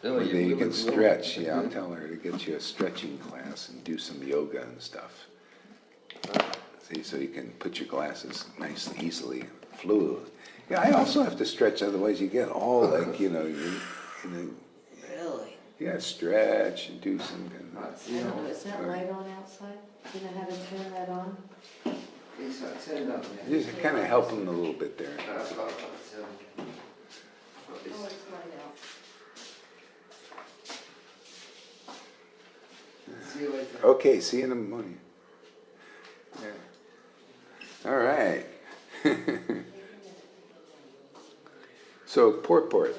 where you can stretch. Yeah, I'll tell her to get you a stretching class and do some yoga and stuff. See, so you can put your glasses nice, easily, fluid. Yeah, I also have to stretch, otherwise you get all like, Really? you got to stretch and do some kind I don't know, is that light on outside? Do you know how to turn that on? Yes, I turned up. Yeah. just kind of help them a little bit there. I've got Oh, this. it's light out. See you later. Okay, see you in the morning. Yeah. All right. So, purport.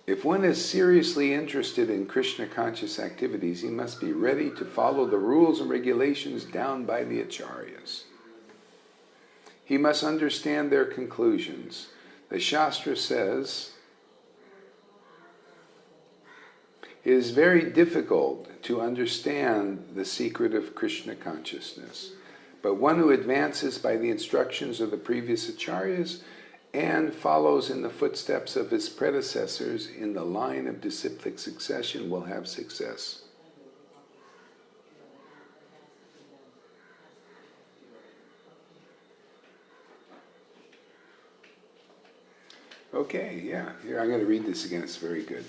If one is seriously interested in Krishna conscious activities, he must be ready to follow the rules and regulations down by the acharyas. He must understand their conclusions. The Shastra says, it is very difficult to understand the secret of Krishna consciousness, but one who advances by the instructions of the previous acharyas and follows in the footsteps of his predecessors in the line of disciplic succession will have success. Okay, yeah, here I'm going to read this again, it's very good.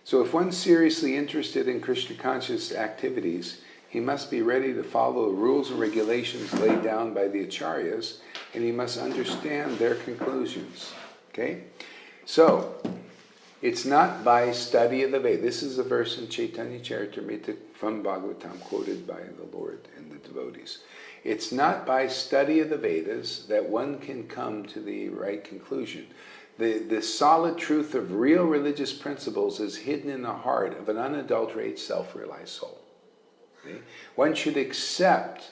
So if one's seriously interested in Krishna conscious activities, he must be ready to follow the rules and regulations laid down by the acharyas, and he must understand their conclusions. Okay? So, it's not by study of the Vedas. This is a verse in Caitanya-caritāmṛta from Bhagavatam, quoted by the Lord and the devotees. It's not by study of the Vedas that one can come to the right conclusion. The solid truth of real religious principles is hidden in the heart of an unadulterated, self-realized soul. Okay? One should accept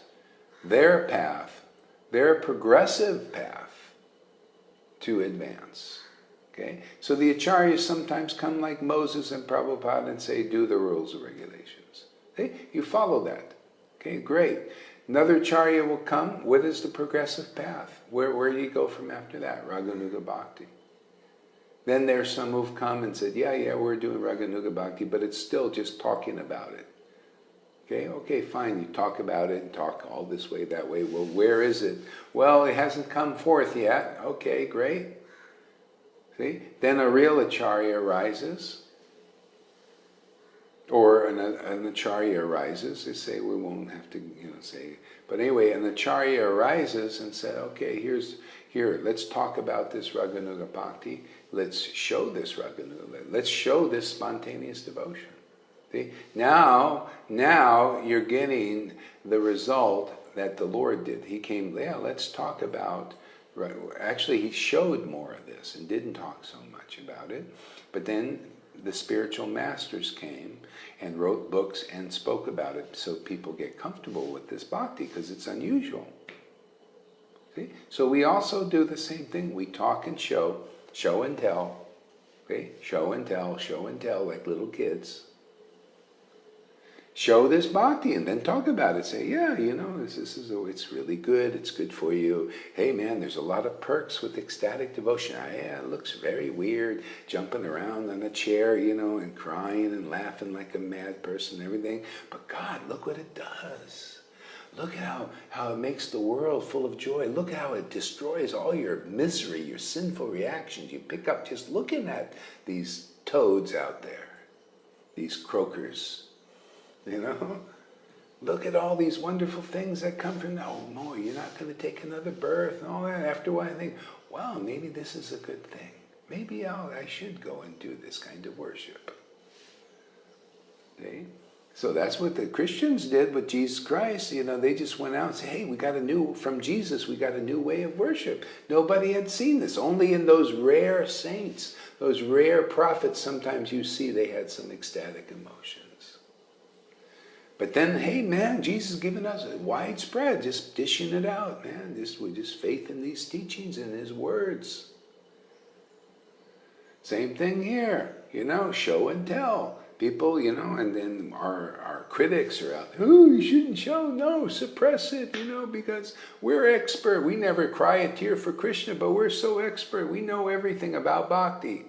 their path, their progressive path to advance. Okay? So the acharyas sometimes come like Moses and Prabhupada and say, do the rules and regulations. Okay? You follow that. Okay, great. Another acharya will come. What is the progressive path? Where do you go from after that? Raganuga Bhakti. Then there's some who've come and said, yeah, we're doing Raganuga Bhakti, but it's still just talking about it. Okay, fine, you talk about it and talk all this way, that way. Well, where is it? Well, it hasn't come forth yet. Okay, great. See? Then a real acharya arises, or an acharya arises. They say, we won't have to, say. But anyway, an acharya arises and said, okay, here, let's talk about this Raganuga Bhakti. Let's show this Raganuga. Let's show this spontaneous devotion. See? Now you're getting the result that the Lord did. He came, let's talk about, actually he showed more of this and didn't talk so much about it. But then the spiritual masters came and wrote books and spoke about it so people get comfortable with this bhakti because it's unusual. See? So we also do the same thing. We talk and show and tell. Okay? Show and tell like little kids. Show this bhakti and then talk about it. Say, it's really good. It's good for you. Hey man, there's a lot of perks with ecstatic devotion. It looks very weird, jumping around on a chair, and crying and laughing like a mad person and everything. But God, look what it does. Look how it makes the world full of joy. Look how it destroys all your misery, your sinful reactions you pick up just looking at these toads out there, these croakers. Look at all these wonderful things that come from, no, you're not going to take another birth and all that. After a while I think, wow, maybe this is a good thing. Maybe I should go and do this kind of worship. See? So that's what the Christians did with Jesus Christ. You know, they just went out and said, hey, we got from Jesus, we got a new way of worship. Nobody had seen this. Only in those rare saints, those rare prophets, sometimes you see they had some ecstatic emotions. But then, hey, man, Jesus given us widespread, just dishing it out, man. We just faith in these teachings and his words. Same thing here, you know, show and tell. People, you know, and then our critics are out there, oh, you shouldn't show, no, suppress it, you know, because we're expert. We never cry a tear for Krishna, but we're so expert. We know everything about Bhakti.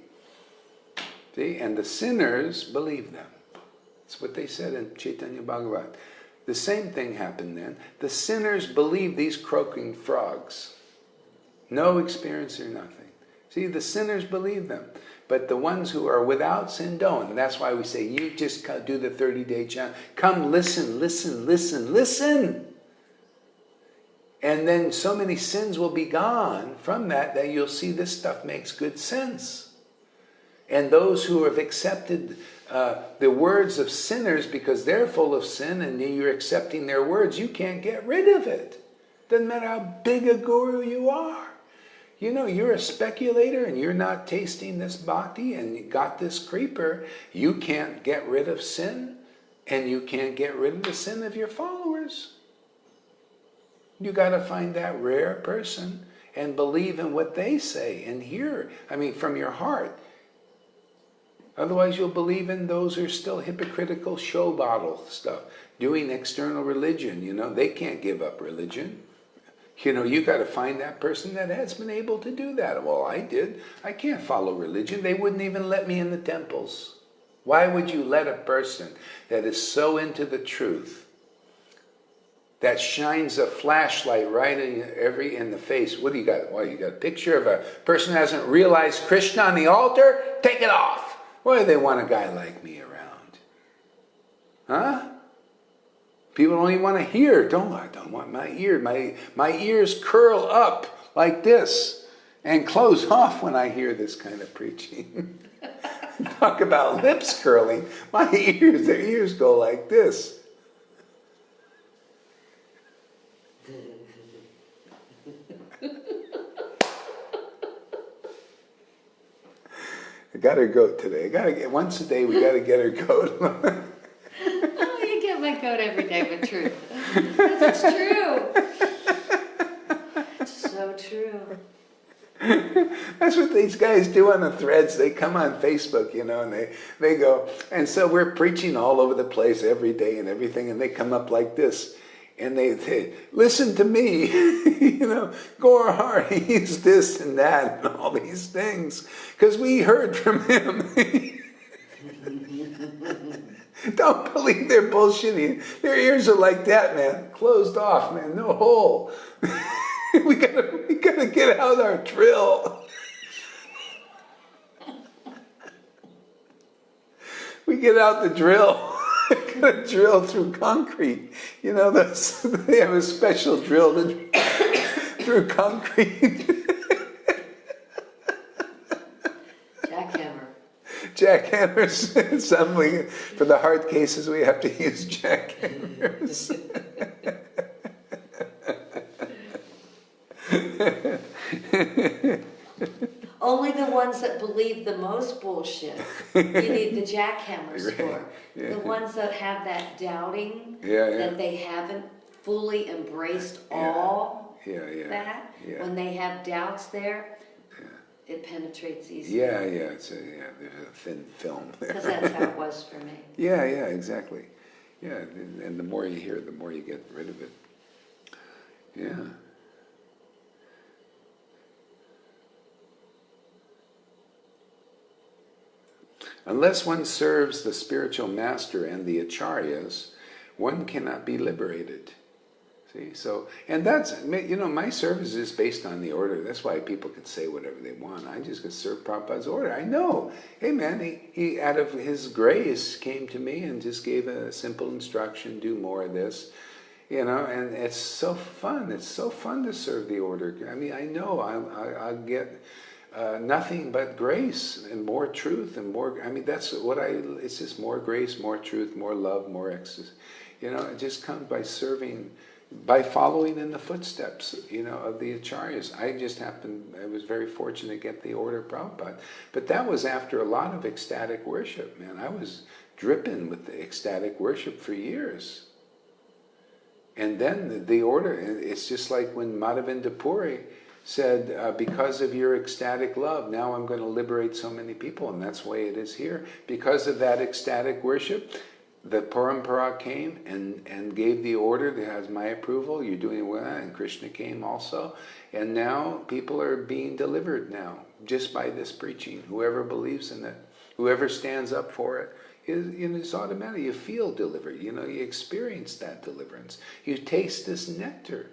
See, and the sinners believe them. That's what they said in Chaitanya Bhagavat. The same thing happened then. The sinners believe these croaking frogs. No experience or nothing. See, the sinners believe them. But the ones who are without sin don't. And that's why we say, you just do the 30-day challenge. Come listen, listen, listen, listen. And then so many sins will be gone from that you'll see this stuff makes good sense. And those who have accepted the words of sinners because they're full of sin and you're accepting their words, you can't get rid of it. Doesn't matter how big a guru you are. You know, you're a speculator and you're not tasting this bhakti and you got this creeper, you can't get rid of sin and you can't get rid of the sin of your followers. You got to find that rare person and believe in what they say and hear, from your heart. Otherwise you'll believe in those who are still hypocritical show bottle stuff, doing external religion, you know, they can't give up religion. You know, you got to find that person that has been able to do that. Well, I did. I can't follow religion. They wouldn't even let me in the temples. Why would you let a person that is so into the truth, that shines a flashlight right in the face? What do you got? Well, you got a picture of a person who hasn't realized Krishna on the altar? Take it off. Why do they want a guy like me around? Huh? People don't even want to hear. I don't want my ear. My ears curl up like this and close off when I hear this kind of preaching. Talk about lips curling. Their ears go like this. I got her goat today. Once a day we got to get her goat. My goat every day with truth. It's true. It's so true. That's what these guys do on the threads. They come on Facebook, you know, and they go, and so we're preaching all over the place every day and everything, and they come up like this, and they say, listen to me, you know, Gaurahari, he's this and that and all these things, because we heard from him. Don't believe they're bullshitting. Their ears are like that, man. Closed off, man. No hole. we gotta get out our drill. We get out the drill. Gotta drill through concrete. You know, they have a special drill through concrete. Jackhammers. Suddenly, for the hard cases, we have to use jackhammers. Only the ones that believe the most bullshit you need the jackhammers for. Yeah. The ones that have that doubting, that they haven't fully embraced all that. Yeah. When they have doubts there, it penetrates easily. There's a thin film there. Because that's how it was for me. Yeah, exactly. Yeah, and the more you hear, the more you get rid of it. Yeah. Unless one serves the spiritual master and the acharyas, one cannot be liberated. See, so, and that's, you know, my service is based on the order. That's why people can say whatever they want. I just could serve Prabhupada's order. I know. Hey man, he out of his grace came to me and just gave a simple instruction, do more of this. You know, and it's so fun. It's so fun to serve the order. I mean, I know I'll get nothing but grace and more truth and more, I mean, that's what it's just more grace, more truth, more love, more ecstasy. You know, it just comes by serving, by following in the footsteps, you know, of the acharyas. I was very fortunate to get the order of Prabhupada. But that was after a lot of ecstatic worship, man. I was dripping with the ecstatic worship for years. And then the order, it's just like when Madhavendra Puri said, because of your ecstatic love, now I'm going to liberate so many people, and that's the way it is here. Because of that ecstatic worship, the Parampara came and gave the order that has my approval, you're doing well, and Krishna came also. And now people are being delivered now, just by this preaching. Whoever believes in it, whoever stands up for it, it's automatic. You feel delivered, you know, you experience that deliverance. You taste this nectar.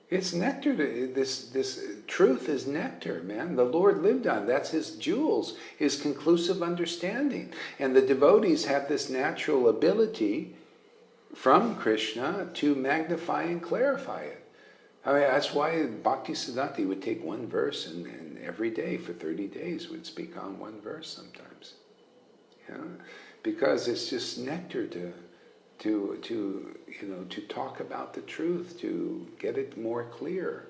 It's nectar. This truth is nectar, man. The Lord lived on. That's His jewels, His conclusive understanding. And the devotees have this natural ability from Krishna to magnify and clarify it. I mean, that's why Bhakti Siddhanta would take one verse and every day for 30 days would speak on one verse sometimes. You know? Because it's just nectar to talk about the truth, to get it more clear.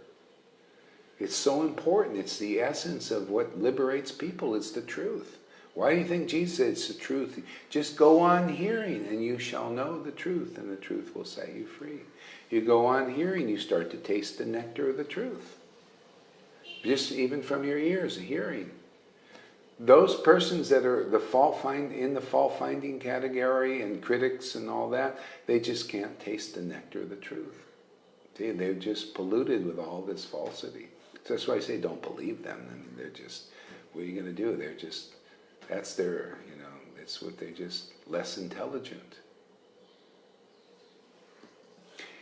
It's so important. It's the essence of what liberates people. It's the truth. Why do you think Jesus said it's the truth? Just go on hearing and you shall know the truth, and the truth will set you free. You go on hearing, you start to taste the nectar of the truth. Just even from your ears, hearing. Those persons that are in the fault-finding category and critics and all that, they just can't taste the nectar of the truth. See, they're just polluted with all this falsity. So that's why I say don't believe them. I mean, they're just, what are you going to do? They're just, that's their, it's what they're just less intelligent.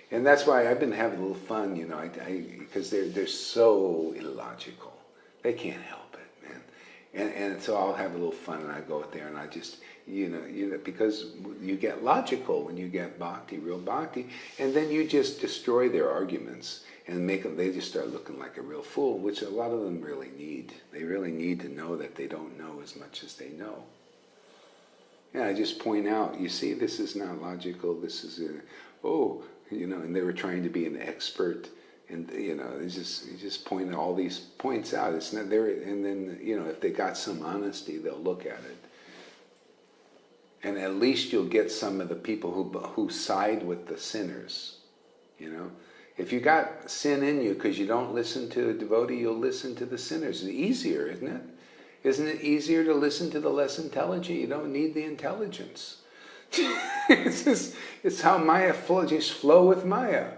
And that's why I've been having a little fun, because they're so illogical. They can't help it, man. And so I'll have a little fun, and I go out there, and I just, because you get logical when you get bhakti, real bhakti, and then you just destroy their arguments and make them, they just start looking like a real fool, which a lot of them really need. They really need to know that they don't know as much as they know. Yeah, I just point out, you see, this is not logical, this is, and they were trying to be an expert. And you just point all these points out. It's not there, and then if they got some honesty, they'll look at it. And at least you'll get some of the people who side with the sinners. If you got sin in you because you don't listen to a devotee, you'll listen to the sinners. It's easier, isn't it? Isn't it easier to listen to the less intelligent? You don't need the intelligence. It's how Maya flows. Just flow with Maya.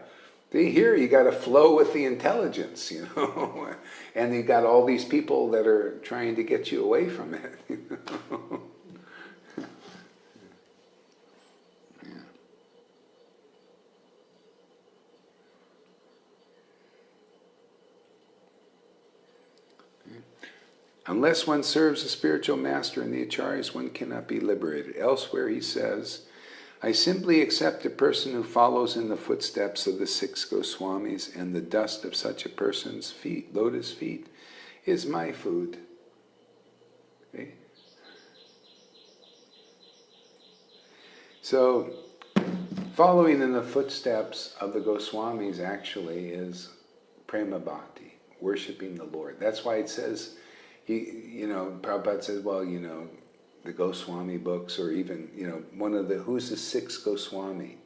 See, here you got to flow with the intelligence, and you got all these people that are trying to get you away from it. Yeah. Unless one serves a spiritual master in the acharyas, one cannot be liberated. Elsewhere he says, I simply accept a person who follows in the footsteps of the 6 Goswamis, and the dust of such a person's feet, lotus feet, is my food. Okay? So, following in the footsteps of the Goswamis actually is prema bhakti, worshipping the Lord. That's why it says, Prabhupada says, well, the Goswami books, or even, who's the 6th Goswami,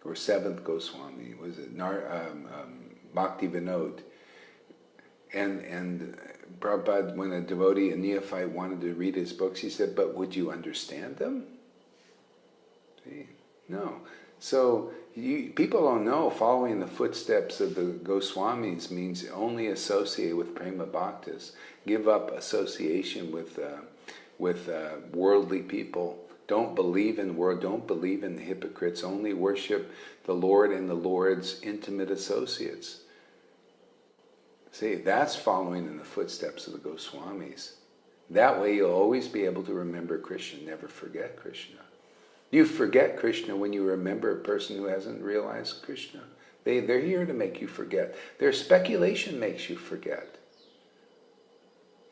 or 7th Goswami, was it Bhakti Vinod? And Prabhupada, when a devotee, a neophyte, wanted to read his books, he said, but would you understand them? See? No. So people don't know following the footsteps of the Goswamis means only associate with prema bhaktas, give up association with worldly people. Don't believe in don't believe in the hypocrites. Only worship the Lord and the Lord's intimate associates. See, that's following in the footsteps of the Goswamis. That way you'll always be able to remember Krishna, never forget Krishna. You forget Krishna when you remember a person who hasn't realized Krishna. They're here to make you forget. Their speculation makes you forget.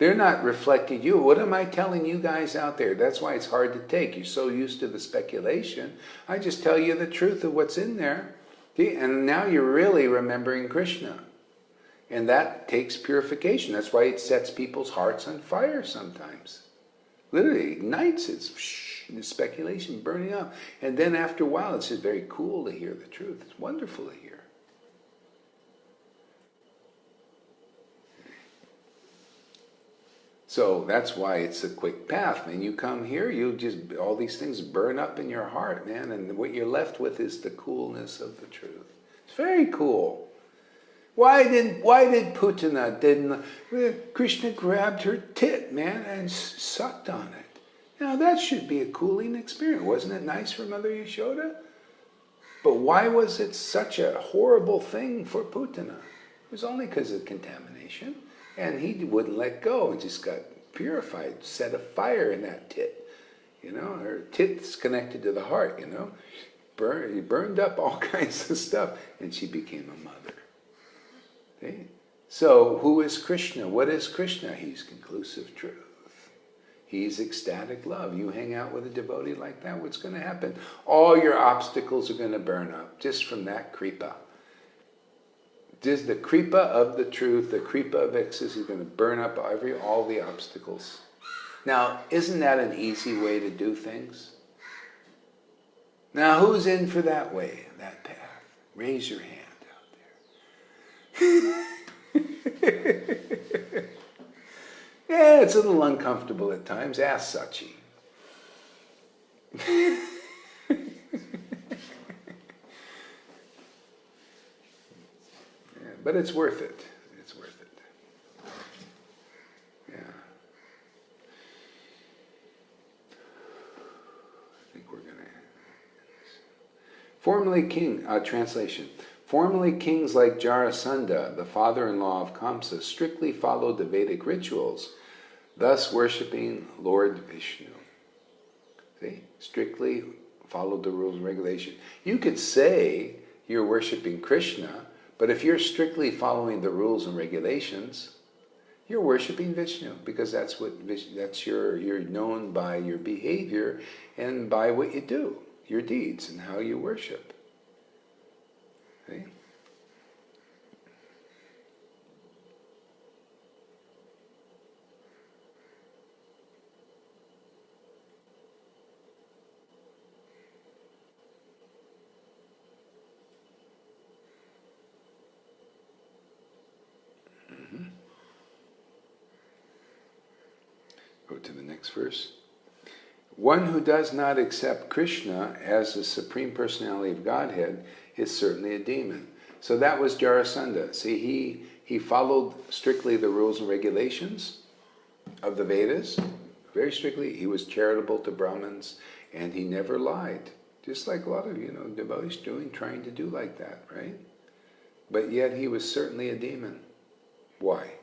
They're not reflecting you. What am I telling you guys out there? That's why it's hard to take. You're so used to the speculation. I just tell you the truth of what's in there. See? And now you're really remembering Krishna. And that takes purification. That's why it sets people's hearts on fire sometimes. Literally ignites it. The speculation burning up. And then after a while, it's just very cool to hear the truth. It's wonderful to hear. So that's why it's a quick path. Man, you come here, you just, all these things burn up in your heart, man. And what you're left with is the coolness of the truth. It's very cool. Why did Putana, Krishna grabbed her tit, man, and sucked on it. Now that should be a cooling experience. Wasn't it nice for Mother Yashoda? But why was it such a horrible thing for Putana? It was only because of contamination. And he wouldn't let go. He just got purified, set a fire in that tit. You know, her tit's connected to the heart, you know. He burned up all kinds of stuff, and she became a mother. Okay? So, who is Krishna? What is Krishna? He's conclusive truth. He's ecstatic love. You hang out with a devotee like that, what's going to happen? All your obstacles are going to burn up, just from that kripa. Just the kripa of the truth, the kripa of ecstasy is going to burn up all the obstacles. Now, isn't that an easy way to do things? Now, who's in for that way, that path? Raise your hand out there. Yeah, it's a little uncomfortable at times. Ask Sachi. But it's worth it. It's worth it. Yeah. I think we're going to... Formerly king, translation. Formerly kings like Jarasandha, the father-in-law of Kamsa, strictly followed the Vedic rituals, thus worshipping Lord Vishnu. See? Strictly followed the rules and regulations. You could say you're worshipping Krishna, but if you're strictly following the rules and regulations, you're worshipping Vishnu, because that's what you're known by your behavior and by what you do, your deeds and how you worship. See? Go to the next verse. One who does not accept Krishna as the Supreme Personality of Godhead is certainly a demon. So that was Jarasandha. See, he followed strictly the rules and regulations of the Vedas, very strictly. He was charitable to Brahmins, and he never lied. Just like a lot of, devotees trying to do like that, right? But yet he was certainly a demon. Why?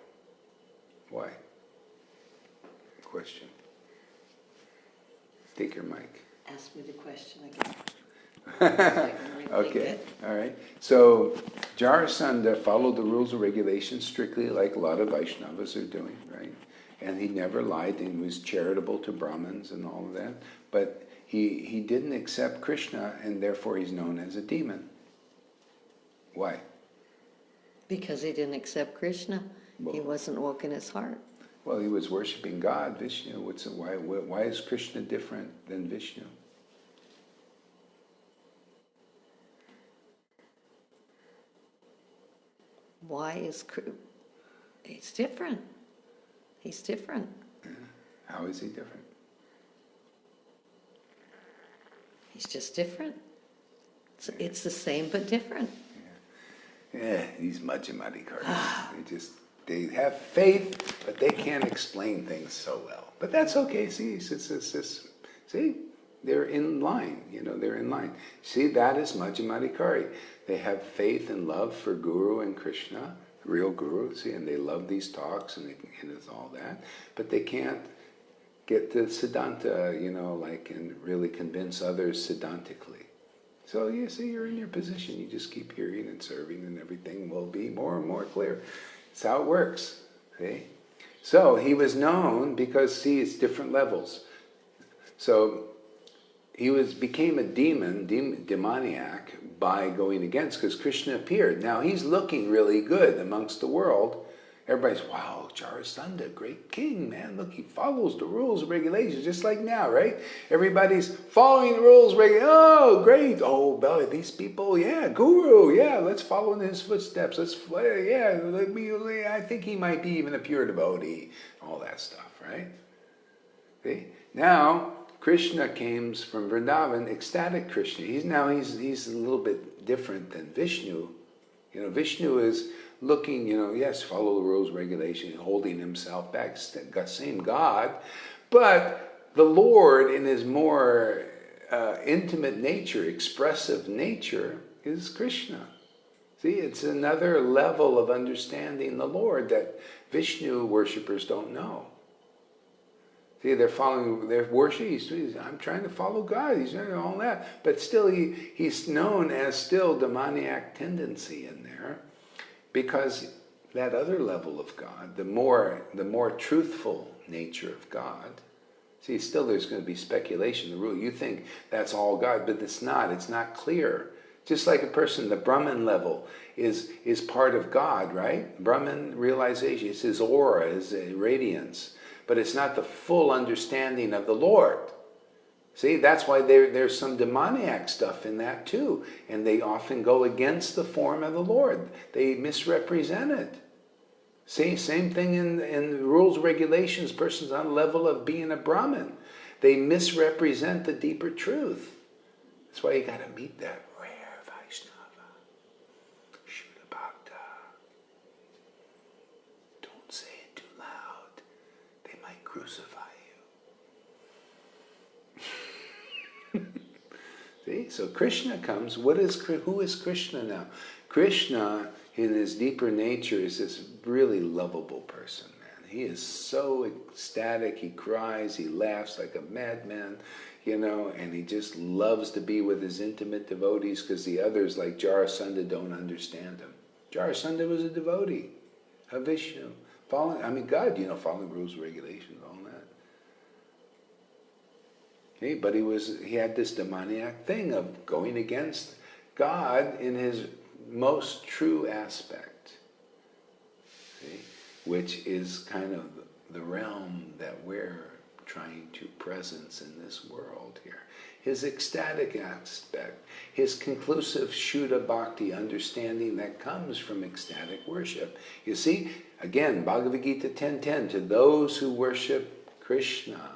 Why? Question. Take your mic. Ask me the question again. Okay, all right. So Jarasandha followed the rules and regulations strictly, like a lot of Vaishnavas are doing, right? And he never lied, and he was charitable to Brahmins and all of that. But he didn't accept Krishna, and therefore he's known as a demon. Why? Because he didn't accept Krishna. Well, he wasn't walking his heart. Well, he was worshipping God, Vishnu. Why is Krishna different than Vishnu? He's different. He's different. Yeah. How is he different? He's just different. It's the same but different. Yeah, these Madhyamadikaris. They have faith, but they can't explain things so well. But that's okay. See, they're in line. They're in line. See, that is Madhyamadikari. They have faith and love for Guru and Krishna, real Guru. See, and they love these talks and it's all that. But they can't get the Siddhanta, and really convince others Siddhantically. So you see, you're in your position. You just keep hearing and serving, and everything will be more and more clear. That's how it works. See? So he was known because, see, it's different levels. So he became a demoniac by going against, because Krishna appeared. Now he's looking really good amongst the world. Everybody's, wow, Jarasandha, great king, man. Look, he follows the rules and regulations, just like now, right? Everybody's following the rules, oh, great. Oh, boy, these people, yeah, guru, yeah, let's follow in his footsteps. I think he might be even a pure devotee. All that stuff, right? See? Now, Krishna comes from Vrindavan, ecstatic Krishna. He's a little bit different than Vishnu. You know, Vishnu is looking, yes, follow the rules, regulations, holding himself back, same God, but the Lord in his more intimate nature, expressive nature, is Krishna. See, it's another level of understanding the Lord that Vishnu worshippers don't know. See, they're worshiping, I'm trying to follow God, he's doing all that, but still he's known as still demoniac tendency in there, because that other level of God, the more truthful nature of God, see, still there's going to be speculation, the rule. You think that's all God, but it's not clear. Just like a person, the Brahman level is part of God, right? Brahman realization, it's his aura, his radiance, but it's not the full understanding of the Lord. See, that's why there's some demoniac stuff in that too. And they often go against the form of the Lord. They misrepresent it. See, same thing in rules, regulations, persons on the level of being a Brahmin. They misrepresent the deeper truth. That's why you got to meet that rare Vaishnava. Shuddha Bhakta. Don't say it too loud. They might crucify you. See? So Krishna comes. Who is Krishna now? Krishna, in his deeper nature, is this really lovable person, man. He is so ecstatic. He cries. He laughs like a madman, and he just loves to be with his intimate devotees, because the others, like Jarasandha, don't understand him. Jarasandha was a devotee of Vishnu. following rules, regulations, all that. Okay, but he had this demoniac thing of going against God in his most true aspect, see, which is kind of the realm that we're trying to presence in this world here. His ecstatic aspect, his conclusive Shuddha Bhakti understanding that comes from ecstatic worship. You see, again, Bhagavad-Gita 10:10, to those who worship Krishna,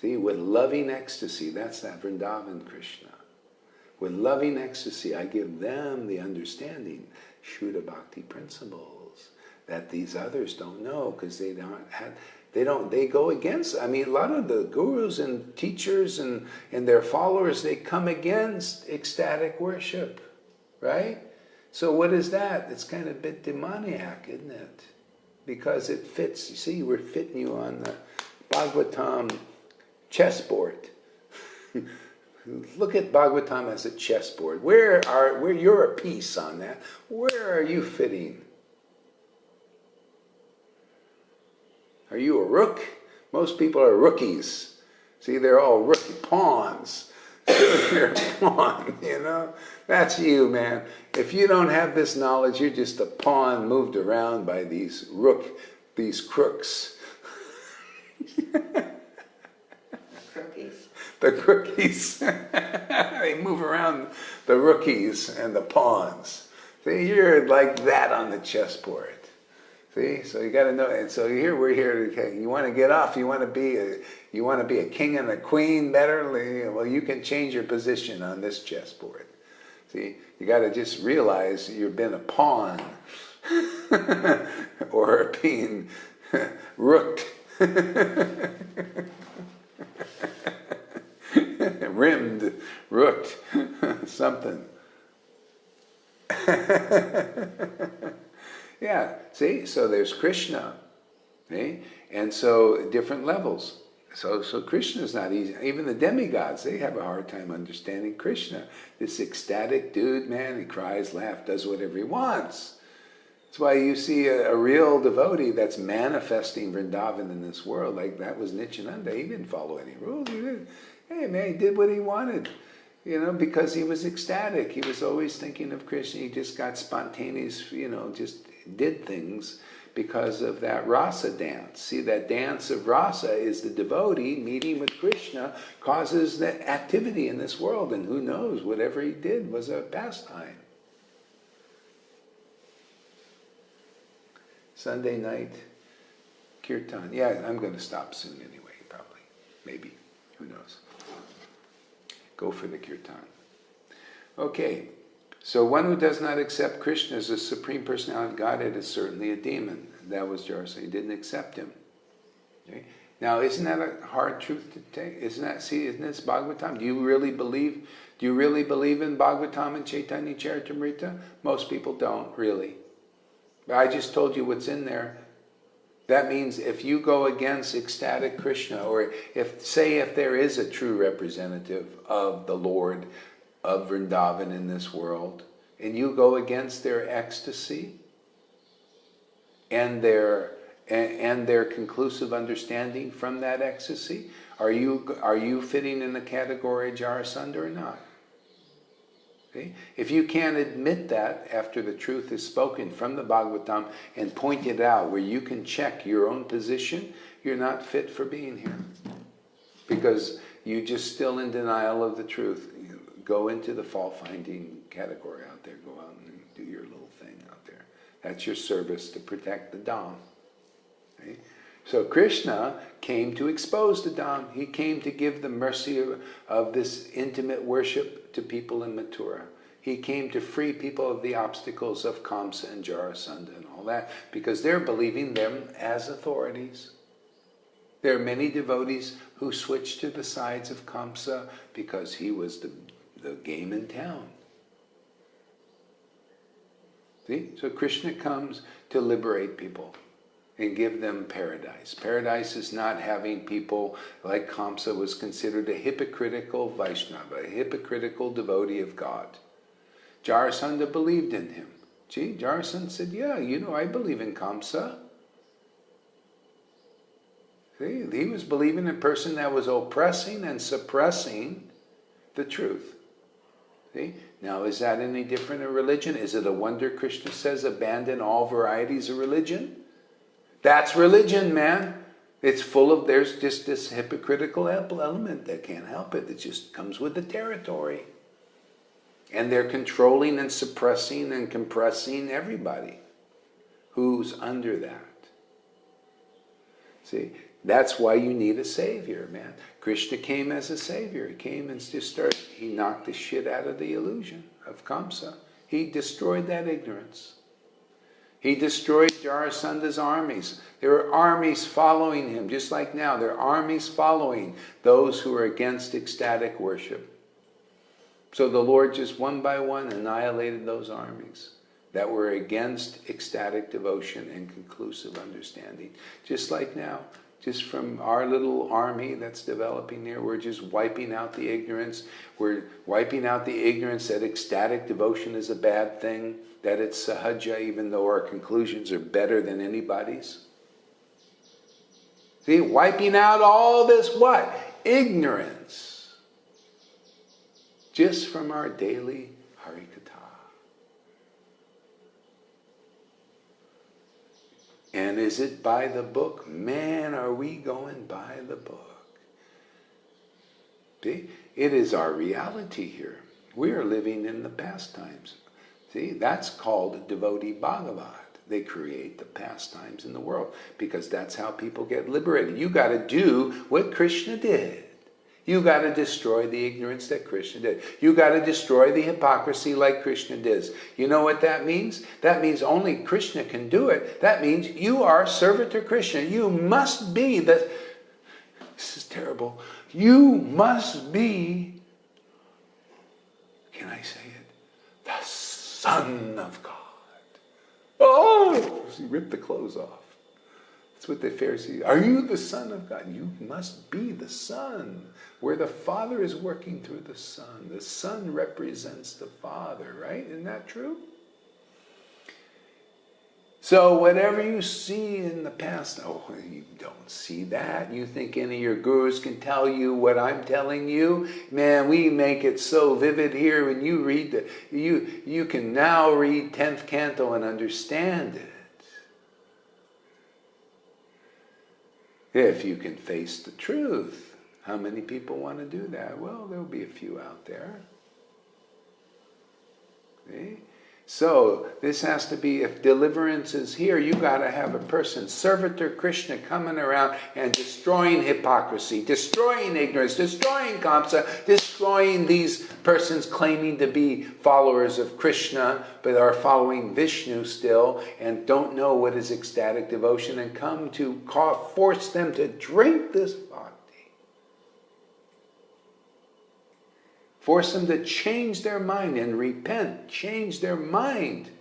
see, with loving ecstasy, that's that Vrindavan Krishna. With loving ecstasy, I give them the understanding, Shuddha Bhakti principles, that these others don't know, because they go against. I mean, a lot of the gurus and teachers and their followers, they come against ecstatic worship, right? So what is that? It's kind of a bit demoniac, isn't it? Because it fits. You see, we're fitting you on the Bhagavatam chessboard. Look at Bhagavatam as a chessboard. Where you're a piece on that. Where are you fitting? Are you a rook? Most people are rookies. See, they're all rookie pawns. You're a pawn, That's you, man. If you don't have this knowledge, you're just a pawn moved around by these crooks. The crookies. They move around the rookies and the pawns. See, you're like that on the chessboard. See, so you got to know. And so we're here. You want to get off. You want to be a king and a queen better. Well, you can change your position on this chessboard. See, you got to just realize you've been a pawn, or being rooked, rimmed, rooked, something. Yeah, see, so there's Krishna, see? And so different levels. So Krishna's not easy. Even the demigods, they have a hard time understanding Krishna. This ecstatic dude, man, he cries, laughs, does whatever he wants. That's why you see a real devotee that's manifesting Vrindavan in this world, like that was Nityananda. He didn't follow any rules. Hey man, he did what he wanted, because he was ecstatic. He was always thinking of Krishna. He just got spontaneous, just did things because of that rasa dance. See, that dance of rasa is the devotee meeting with Krishna causes the activity in this world, and who knows, whatever he did was a pastime. Sunday night, kirtan. Yeah, I'm going to stop soon anyway, probably. Maybe. Who knows? Go for the kirtan. Okay, so one who does not accept Krishna as a Supreme Personality of Godhead is certainly a demon. That was Jarsa. He didn't accept him. Okay? Now, isn't that a hard truth to take? Isn't this Bhagavatam? Do you really believe in Bhagavatam and Caitanya-caritāmṛta? Most people don't, really. But I just told you what's in there. That means if you go against ecstatic Krishna, or if there is a true representative of the Lord of Vrindavan in this world, and you go against their ecstasy and their conclusive understanding from that ecstasy, are you fitting in the category of Jarasandha or not? Okay? If you can't admit that after the truth is spoken from the Bhagavatam and point it out where you can check your own position, you're not fit for being here. Because you're just still in denial of the truth. You go into the fault-finding category out there. Go out and do your little thing out there. That's your service to protect the Dham. Okay? So Krishna came to expose the Dham. He came to give the mercy of this intimate worship to people in Mathura. He came to free people of the obstacles of Kamsa and Jarasandha and all that, because they're believing them as authorities. There are many devotees who switched to the sides of Kamsa because he was the game in town. See? So Krishna comes to liberate people and give them paradise. Paradise is not having people like Kamsa was considered a hypocritical Vaishnava, a hypocritical devotee of God. Jarasandha believed in him. Gee, Jarasandha said, yeah, I believe in Kamsa. See, he was believing in a person that was oppressing and suppressing the truth. See? Now, is that any different in religion? Is it a wonder Krishna says abandon all varieties of religion? That's religion, man. It's full of, there's just this hypocritical element that can't help it. It just comes with the territory. And they're controlling and suppressing and compressing everybody who's under that. See, that's why you need a savior, man. Krishna came as a savior. He came and he knocked the shit out of the illusion of Kamsa. He destroyed that ignorance. He destroyed Jarasandha's armies. There are armies following him, just like now. There are armies following those who are against ecstatic worship. So the Lord just one by one annihilated those armies that were against ecstatic devotion and conclusive understanding. Just like now, just from our little army that's developing there, we're just wiping out the ignorance. We're wiping out the ignorance that ecstatic devotion is a bad thing, that it's sahaja, even though our conclusions are better than anybody's. See, wiping out all this what? Ignorance. Just from our daily harikatha. And is it by the book? Man, are we going by the book. See, it is our reality here. We are living in the pastimes. See, that's called devotee Bhagavad. They create the pastimes in the world because that's how people get liberated. You got to do what Krishna did. You got to destroy the ignorance that Krishna did. You got to destroy the hypocrisy like Krishna did. You know what that means? That means only Krishna can do it. That means you are servant to Krishna. You must be the... This is terrible. You must be... Can I say it? The Son of God. Oh! He ripped the clothes off. That's what the Pharisees... Are you the Son of God? You must be the Son. Where the Father is working through the Son. The Son represents the Father, right? Isn't that true? So whatever you see in the past, oh, you don't see that. You think any of your gurus can tell you what I'm telling you? Man, we make it so vivid here. When you read you can now read 10th canto and understand it. If you can face the truth. How many people want to do that? Well, there'll be a few out there. See? So this has to be, if deliverance is here, you got to have a person, Servitor Krishna, coming around and destroying hypocrisy, destroying ignorance, destroying kamsa, destroying these persons claiming to be followers of Krishna, but are following Vishnu still, and don't know what is ecstatic devotion, and come to force them to drink this bhakti. Force them to change their mind and repent, change their mind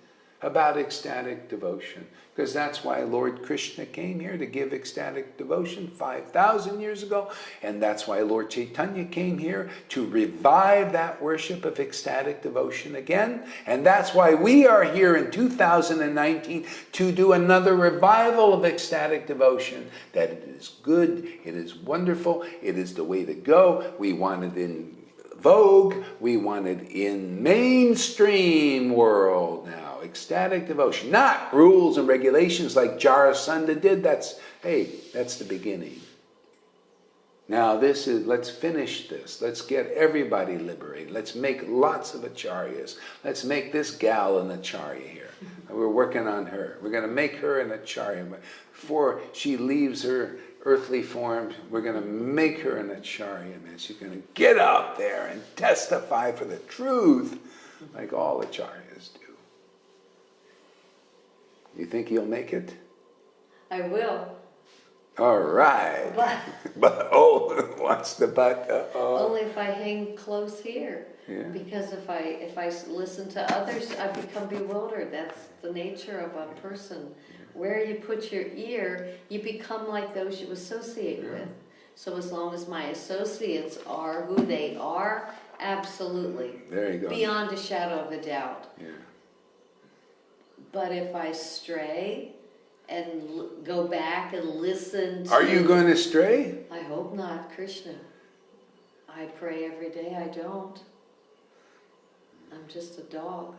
about ecstatic devotion. Because that's why Lord Krishna came here, to give ecstatic devotion 5,000 years ago. And that's why Lord Chaitanya came here, to revive that worship of ecstatic devotion again. And that's why we are here in 2019 to do another revival of ecstatic devotion. That it is good, it is wonderful, it is the way to go. We want it in vogue, we want it in mainstream world now. Ecstatic devotion, not rules and regulations like Jarasandha did. That's the beginning. Now let's finish this. Let's get everybody liberated. Let's make lots of acharyas. Let's make this gal an acharya here. We're working on her. We're going to make her an acharya. Before she leaves her earthly form, we're going to make her an acharya, man. She's going to get out there and testify for the truth like all acharyas do. You think you'll make it? I will. All right. But what's the but? Only if I hang close here. Yeah. Because if I listen to others, I become bewildered. That's the nature of a person. Where you put your ear, you become like those you associate with. So as long as my associates are who they are, absolutely. There you go. Beyond a shadow of a doubt. Yeah. But if I stray and go back and listen to... Are you going to stray? I hope not, Krishna. I pray every day I don't. I'm just a dog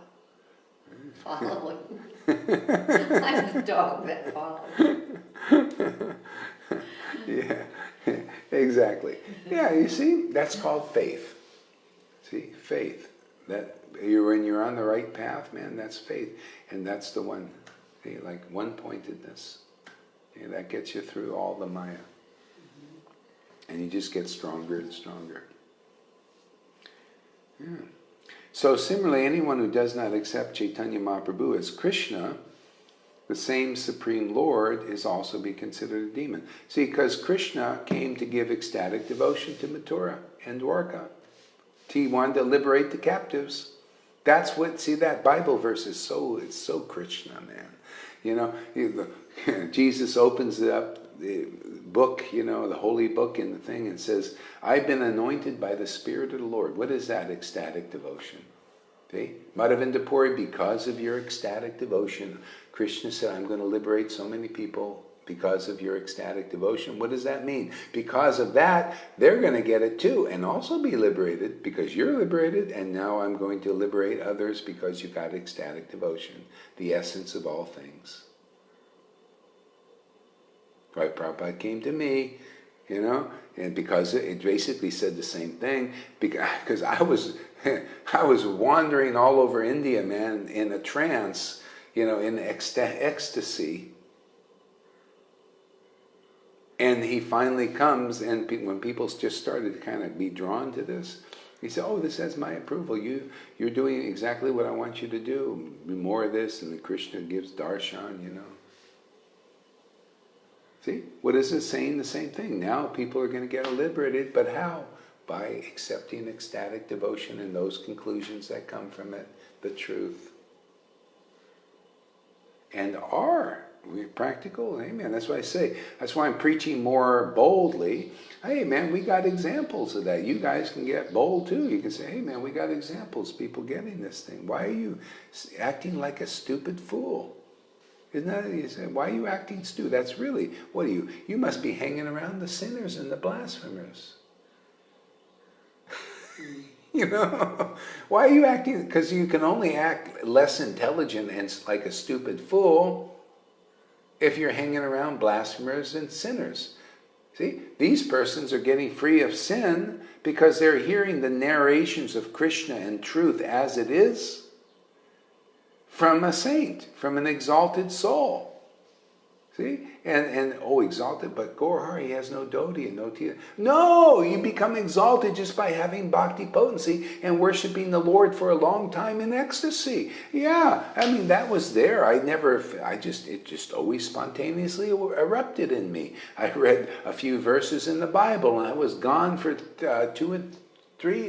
following. I'm the dog that follows. Yeah, exactly. Yeah, you see, that's called faith. See, faith. That when you're on the right path, man, that's faith. And that's the one, see, like one-pointedness. Yeah, that gets you through all the Maya. And you just get stronger and stronger. Yeah. So similarly, anyone who does not accept Chaitanya Mahaprabhu as Krishna, the same Supreme Lord, is also be considered a demon. See, because Krishna came to give ecstatic devotion to Mathura and Dwarka. He wanted to liberate the captives. That's what, see, that Bible verse is it's so Krishna, man. You know, Jesus opens up the book, you know, the holy book in the thing, and says, I've been anointed by the Spirit of the Lord. What is that ecstatic devotion? See? Madhavinda Puri, because of your ecstatic devotion, Krishna said, I'm going to liberate so many people because of your ecstatic devotion. What does that mean? Because of that, they're going to get it too, and also be liberated, because you're liberated, and now I'm going to liberate others because you got ecstatic devotion, the essence of all things. Right, Prabhupada came to me, you know, and because it basically said the same thing, because I was wandering all over India, man, in a trance, you know, in ecstasy. And he finally comes, and when people just started to kind of be drawn to this, he said, oh, this has my approval. You're doing exactly what I want you to do. More of this, and then Krishna gives darshan, you know. See, what is it saying? The same thing. Now people are going to get liberated, but how? By accepting ecstatic devotion and those conclusions that come from it, the truth. And we're practical, amen. That's why I say, that's why I'm preaching more boldly. Hey man, we got examples of that. You guys can get bold too. You can say, hey man, we got examples, people getting this thing. Why are you acting like a stupid fool? Isn't that, you say, why are you acting stupid? That's really, what are you? You must be hanging around the sinners and the blasphemers. You know? Why are you acting? Because you can only act less intelligent and like a stupid fool if you're hanging around blasphemers and sinners. See, these persons are getting free of sin because they're hearing the narrations of Krishna and truth as it is from a saint, from an exalted soul. See? And oh, exalted, but Gaurahari has no dhoti and no tita. No! You become exalted just by having bhakti potency and worshipping the Lord for a long time in ecstasy. Yeah, I mean, that was there. It just always spontaneously erupted in me. I read a few verses in the Bible and I was gone for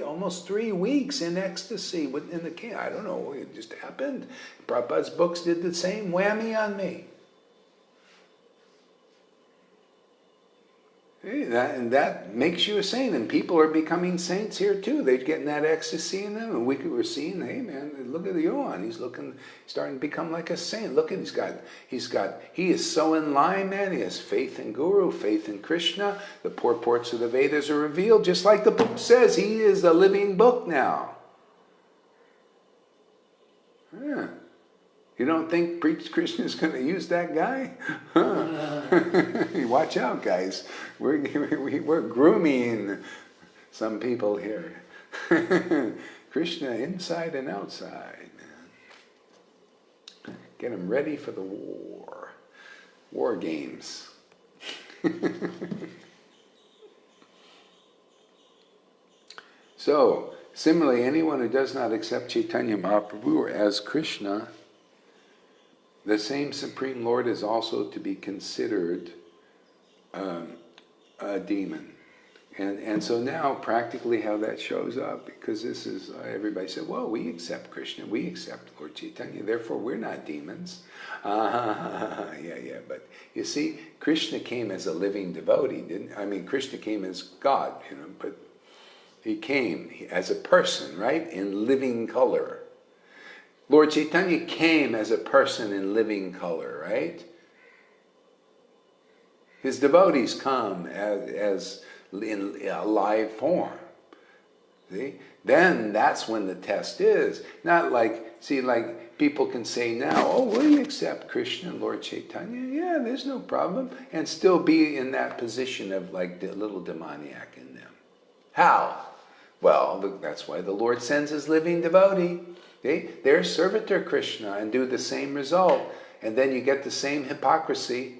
almost 3 weeks in ecstasy in the king. I don't know, it just happened. Prabhupada's books did the same whammy on me. And that makes you a saint, and people are becoming saints here too. They're getting that ecstasy in them, and we were seeing, hey man, look at the Yohan. He's starting to become like a saint. Look at he is so in line, man. He has faith in Guru, faith in Krishna. The purports of the Vedas are revealed, just like the book says. He is a living book now. Yeah. You don't think Krishna is going to use that guy? Watch out, guys. We're grooming some people here. Krishna inside and outside. Get them ready for the war. War games. So, similarly, anyone who does not accept Chaitanya Mahaprabhu as Krishna, the same Supreme Lord is also to be considered a demon. And so now practically how that shows up, because this is, everybody said, well, we accept Krishna, we accept Lord Chaitanya, therefore we're not demons. Yeah, but you see, Krishna came as a living devotee, Krishna came as God, but he came as a person, right, in living color. Lord Chaitanya came as a person in living color, right? His devotees come as in a live form. See? Then that's when the test is. Not like people can say now, oh, will you accept Krishna and Lord Chaitanya? Yeah, there's no problem. And still be in that position of like the little demoniac in them. How? Well, that's why the Lord sends his living devotee. They're servitor Krishna and do the same result. And then you get the same hypocrisy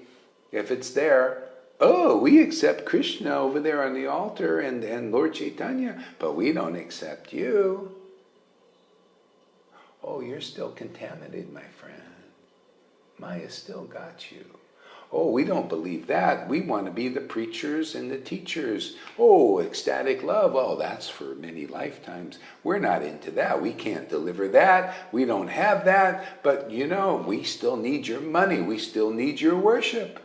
if it's there. Oh, we accept Krishna over there on the altar and Lord Chaitanya, but we don't accept you. Oh, you're still contaminated, my friend. Maya still got you. Oh, we don't believe that. We want to be the preachers and the teachers. Oh, ecstatic love. Oh, that's for many lifetimes. We're not into that. We can't deliver that. We don't have that. But, we still need your money. We still need your worship.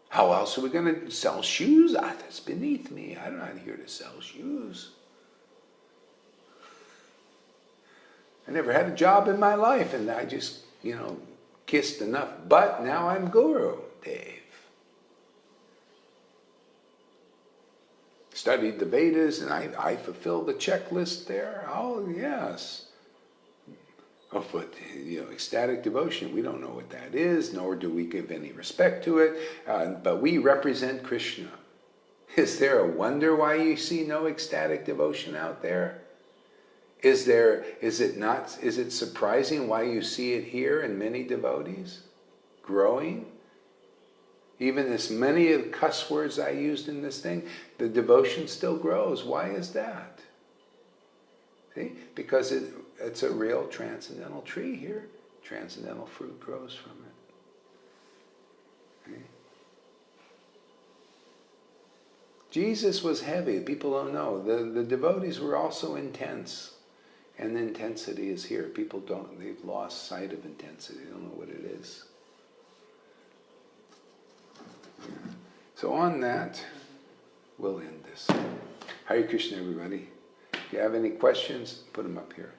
How else are we going to sell shoes? That's beneath me. I'm not here to sell shoes. I never had a job in my life, and I just, kissed enough butt. Now I'm Guru. Dave. Studied the Vedas and I fulfilled the checklist there. Oh, yes. Oh, but, ecstatic devotion, we don't know what that is, nor do we give any respect to it, but we represent Krishna. Is there a wonder why you see no ecstatic devotion out there? Is it surprising why you see it here in many devotees? Growing? Even as many of the cuss words I used in this thing, the devotion still grows. Why is that? See? Because it's a real transcendental tree here. Transcendental fruit grows from it. See? Jesus was heavy. People don't know. The devotees were also intense. And the intensity is here. They've lost sight of intensity. They don't know what it is. So on that, we'll end this. Hare Krishna, everybody. If you have any questions, put them up here.